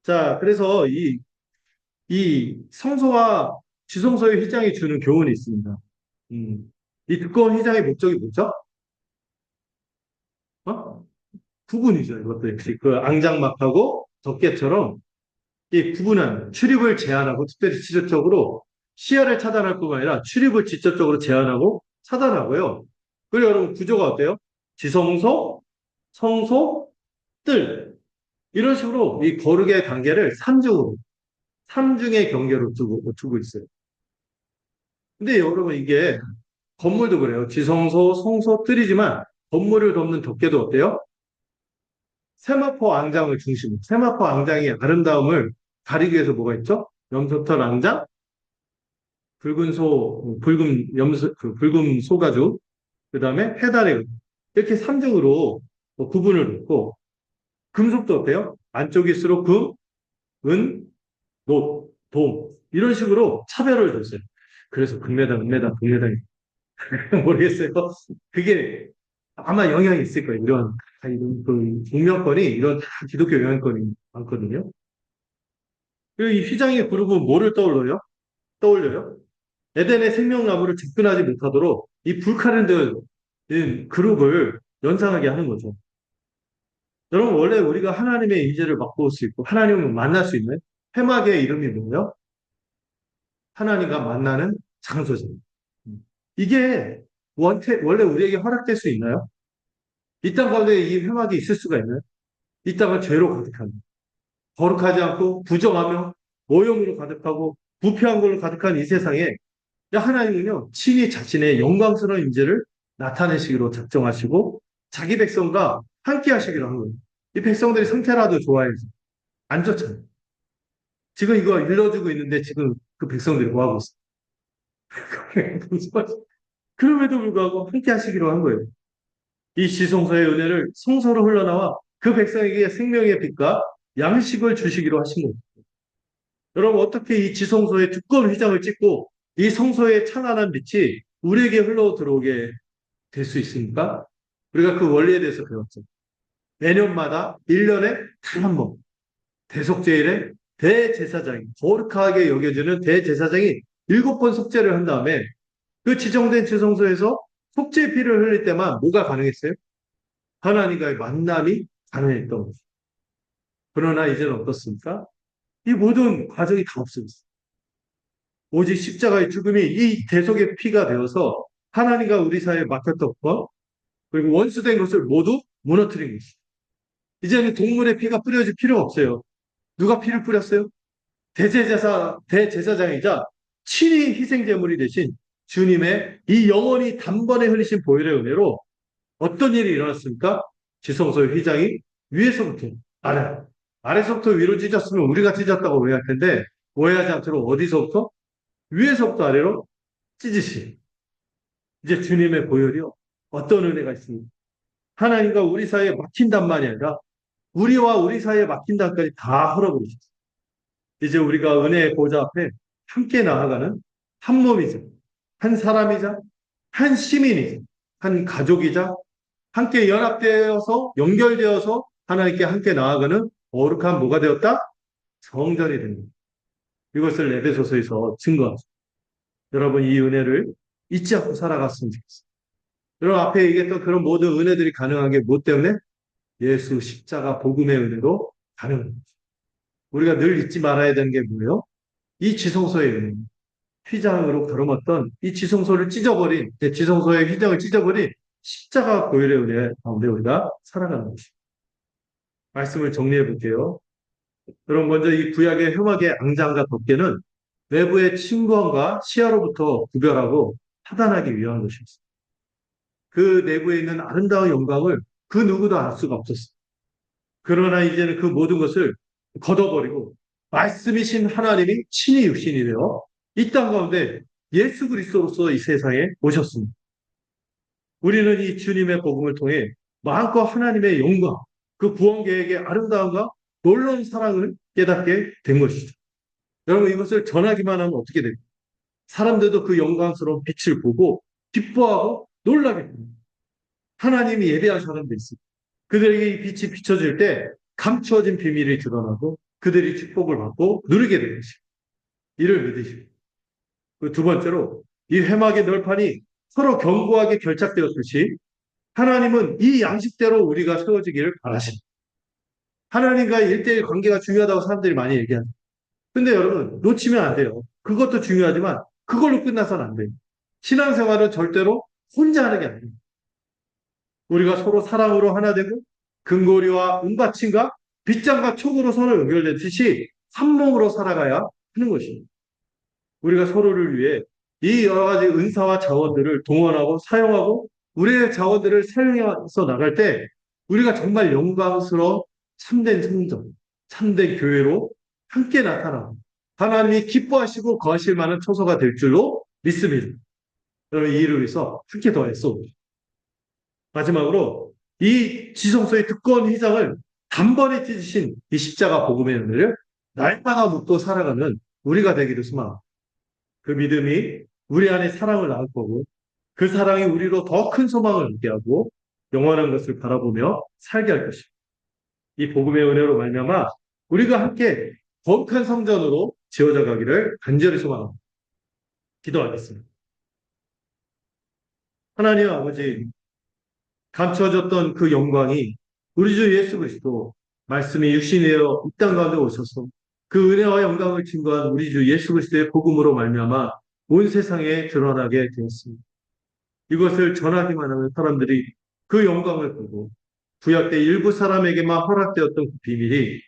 자, 그래서 이 성소와 지성소의 휘장이 주는 교훈이 있습니다. 이 두꺼운 휘장의 목적이 뭐죠? 어? 구분이죠. 이것도 역시 그 앙장막하고 덮개처럼 이 구분한 출입을 제한하고, 특별히 직접적으로 시야를 차단할 뿐만 아니라 출입을 직접적으로 제한하고 차단하고요. 그리고 여러분 구조가 어때요? 지성소, 성소, 뜰, 이런 식으로 이 거룩의 단계를 3중의 경계로 두고 있어요. 근데 여러분 이게 건물도 그래요. 지성소, 성소, 뜰이지만 건물을 덮는 덮개도 어때요? 세마포 앙장을 중심으로, 세마포 앙장의 아름다움을 가리기 위해서 뭐가 있죠? 염소털 앙장, 붉은 붉은 소가죽, 그 다음에 해달의 이렇게 3등으로 구분을 놓고, 금속도 어때요? 안쪽일수록 금, 은, 노, 동, 이런 식으로 차별을 뒀어요. 그래서 금메달, 은메달, 동메달, 모르겠어요. 그게 아마 영향이 있을 거예요. 이런 그 종명권이 이런 다 기독교 영향권이 많거든요. 그리고 이 휘장의 그룹은 뭐를 떠올려요? 에덴의 생명나무를 접근하지 못하도록 이 불카렌드 그룹을 연상하게 하는 거죠. 여러분, 원래 우리가 하나님의 임재를 맛볼 수 있고 하나님을 만날 수 있는 회막의 이름이 뭐예요? 하나님과 만나는 장소입니다. 이게 원래 우리에게 허락될 수 있나요? 이 땅 가운데 이 회막이 있을 수가 있나요? 이 땅은 죄로 가득합니다. 거룩하지 않고 부정하며 오염으로 가득하고 부패한 걸로 가득한 이 세상에, 하나님은요 친히 자신의 영광스러운 임재를 나타내시기로 작정하시고 자기 백성과 함께 하시기로 한 거예요. 이 백성들이 상태라도 좋아야지. 안 좋잖아요. 지금 이거 일러주고 있는데 지금 그 백성들이 뭐 하고 있어요? 그럼에도 불구하고 함께 하시기로 한 거예요. 이 지성소의 은혜를 성소로 흘러나와 그 백성에게 생명의 빛과 양식을 주시기로 하신 거예요. 여러분, 어떻게 이 지성소에 두꺼운 휘장을 찍고 이 성소의 찬란한 빛이 우리에게 흘러 들어오게 될 수 있습니까? 우리가 그 원리에 대해서 배웠죠. 매년마다 1년에 단 한 번, 대속제일에 대제사장이, 거룩하게 여겨지는 대제사장이 7번 속죄를 한 다음에 그 지정된 지성소에서 속죄의 피를 흘릴 때만 뭐가 가능했어요? 하나님과의 만남이 가능했던 거죠. 그러나 이제는 어떻습니까? 이 모든 과정이 다 없어졌어요. 오직 십자가의 죽음이 이 대속의 피가 되어서 하나님과 우리 사이에 막혔던 것, 그리고 원수된 것을 모두 무너뜨린 것이죠. 이제는 동물의 피가 뿌려질 필요가 없어요. 누가 피를 뿌렸어요? 대제사장이자 친히 희생제물이 되신 주님의 이 영원히 단번에 흘리신 보혈의 은혜로 어떤 일이 일어났습니까? 지성소의 휘장이 위에서부터 아래서부터 위로 찢었으면 우리가 찢었다고 오해할 텐데 오해하지 않도록 어디서부터? 위에서부터 아래로 찢으시. 이제 주님의 보혈이요. 어떤 은혜가 있습니까? 하나님과 우리 사이에 막힌단만이 아니라 우리와 우리 사이에 막힌단까지 다 헐어버리셨어요. 이제 우리가 은혜의 보좌 앞에 함께 나아가는 한 몸이자, 한 사람이자, 한 시민이자, 한 가족이자, 함께 연합되어서, 연결되어서 하나님께 함께 나아가는 거룩한 뭐가 되었다? 성전이 됩니다. 이것을 에베소서에서 증거하죠. 여러분 이 은혜를 잊지 않고 살아갔으면 좋겠어요. 여러분 앞에 얘기했던 그런 모든 은혜들이 가능한 게 뭐 때문에? 예수 십자가 복음의 은혜로 가능한 거죠. 우리가 늘 잊지 말아야 되는 게 뭐예요? 이 지성소의 은혜. 휘장으로 걸어놨던 이 지성소를 찢어버린, 지성소의 휘장을 찢어버린 십자가 보혈의 은혜 가운데 우리가 살아가는 것입니다. 말씀을 정리해 볼게요. 여러분 먼저 이 구약의 혐악의 앙장과 덮개는 외부의 침범과 시야로부터 구별하고 차단하기 위한 것이었습니다. 그 내부에 있는 아름다운 영광을 그 누구도 알 수가 없었어요. 그러나 이제는 그 모든 것을 걷어버리고 말씀이신 하나님이 친히 육신이 되어 이 땅 가운데 예수 그리스도로서 이 세상에 오셨습니다. 우리는 이 주님의 복음을 통해 마음껏 하나님의 영광, 그 구원 계획의 아름다움과 놀라운 사랑을 깨닫게 된 것이죠. 여러분 이것을 전하기만 하면 어떻게 됩니까? 사람들도 그 영광스러운 빛을 보고 기뻐하고 놀라게 됩니다. 하나님이 예배한 사람도 있습니다. 그들에게 이 빛이 비춰질 때 감추어진 비밀이 드러나고 그들이 축복을 받고 누리게 되는 것입니다. 이를 믿으십시오. 그 두 번째로 이 회막의 널판이 서로 견고하게 결착되었듯이 하나님은 이 양식대로 우리가 세워지기를 바라십니다. 하나님과의 일대일 관계가 중요하다고 사람들이 많이 얘기합니다. 근데 여러분 놓치면 안 돼요. 그것도 중요하지만 그걸로 끝나서는 안 돼요. 신앙생활은 절대로 혼자 하는 게 아닙니다. 우리가 서로 사랑으로 하나 되고 금고리와 은받침과 빗장과 촉으로 서로 연결되듯이 한 몸으로 살아가야 하는 것입니다. 우리가 서로를 위해 이 여러 가지 은사와 자원들을 동원하고 사용하고 우리의 자원들을 사용해서 나갈 때 우리가 정말 영광스러운 참된 성전, 참된 교회로 함께 나타나고 하나님이 기뻐하시고 거하실 만한 처소가 될 줄로 믿습니다. 여러분 이 일을 위해서 함께 더했어. 마지막으로 이 지성소의 두꺼운 휘장을 단번에 찢으신 이 십자가 복음의 은혜를 날마다 묻고 살아가는 우리가 되기를 소망합니다. 그 믿음이 우리 안에 사랑을 낳을 거고 그 사랑이 우리로 더 큰 소망을 얻게 하고 영원한 것을 바라보며 살게 할 것입니다. 이 복음의 은혜로 말미암아 우리가 함께 거룩한 성전으로 지어져 가기를 간절히 소망합니다. 기도하겠습니다. 하나님 아버지 감춰졌던 그 영광이 우리 주 예수 그리스도 말씀이 육신이 되어 이 땅 가운데 오셔서 그 은혜와 영광을 증거한 우리 주 예수 그리스도의 복음으로 말미암아 온 세상에 드러나게 되었습니다. 이것을 전하기만 하면 사람들이 그 영광을 보고 구약 때 일부 사람에게만 허락되었던 그 비밀이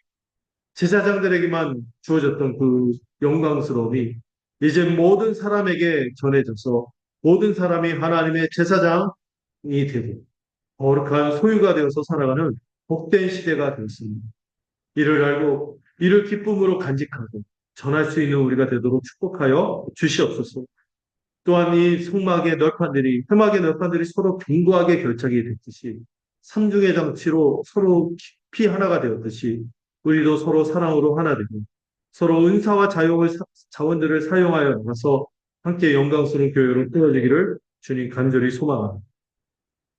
제사장들에게만 주어졌던 그 영광스러움이 이제 모든 사람에게 전해져서 모든 사람이 하나님의 제사장이 되고 거룩한 소유가 되어서 살아가는 복된 시대가 되었습니다. 이를 알고 이를 기쁨으로 간직하고 전할 수 있는 우리가 되도록 축복하여 주시옵소서. 또한 이 성막의 널판들이 회막의 널판들이 서로 견고하게 결착이 됐듯이 삼중의 장치로 서로 깊이 하나가 되었듯이 우리도 서로 사랑으로 하나 되고 서로 은사와 자원들을 사용하여 나가서 함께 영광스러운 교회로 세워지기를 주님 간절히 소망합니다.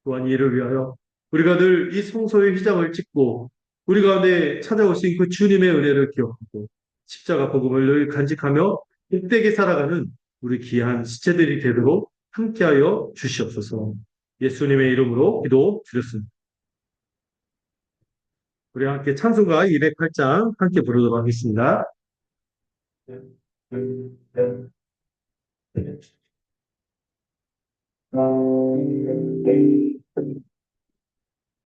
또한 이를 위하여 우리가 늘 이 성소의 휘장을 찍고 우리 가운데 찾아오신 그 주님의 은혜를 기억하고 십자가 복음을 늘 간직하며 복되게 살아가는 우리 귀한 시체들이 되도록 함께하여 주시옵소서. 예수님의 이름으로 기도 드렸습니다. 우리 함께 찬송가 208장 함께 부르도록 하겠습니다. 네.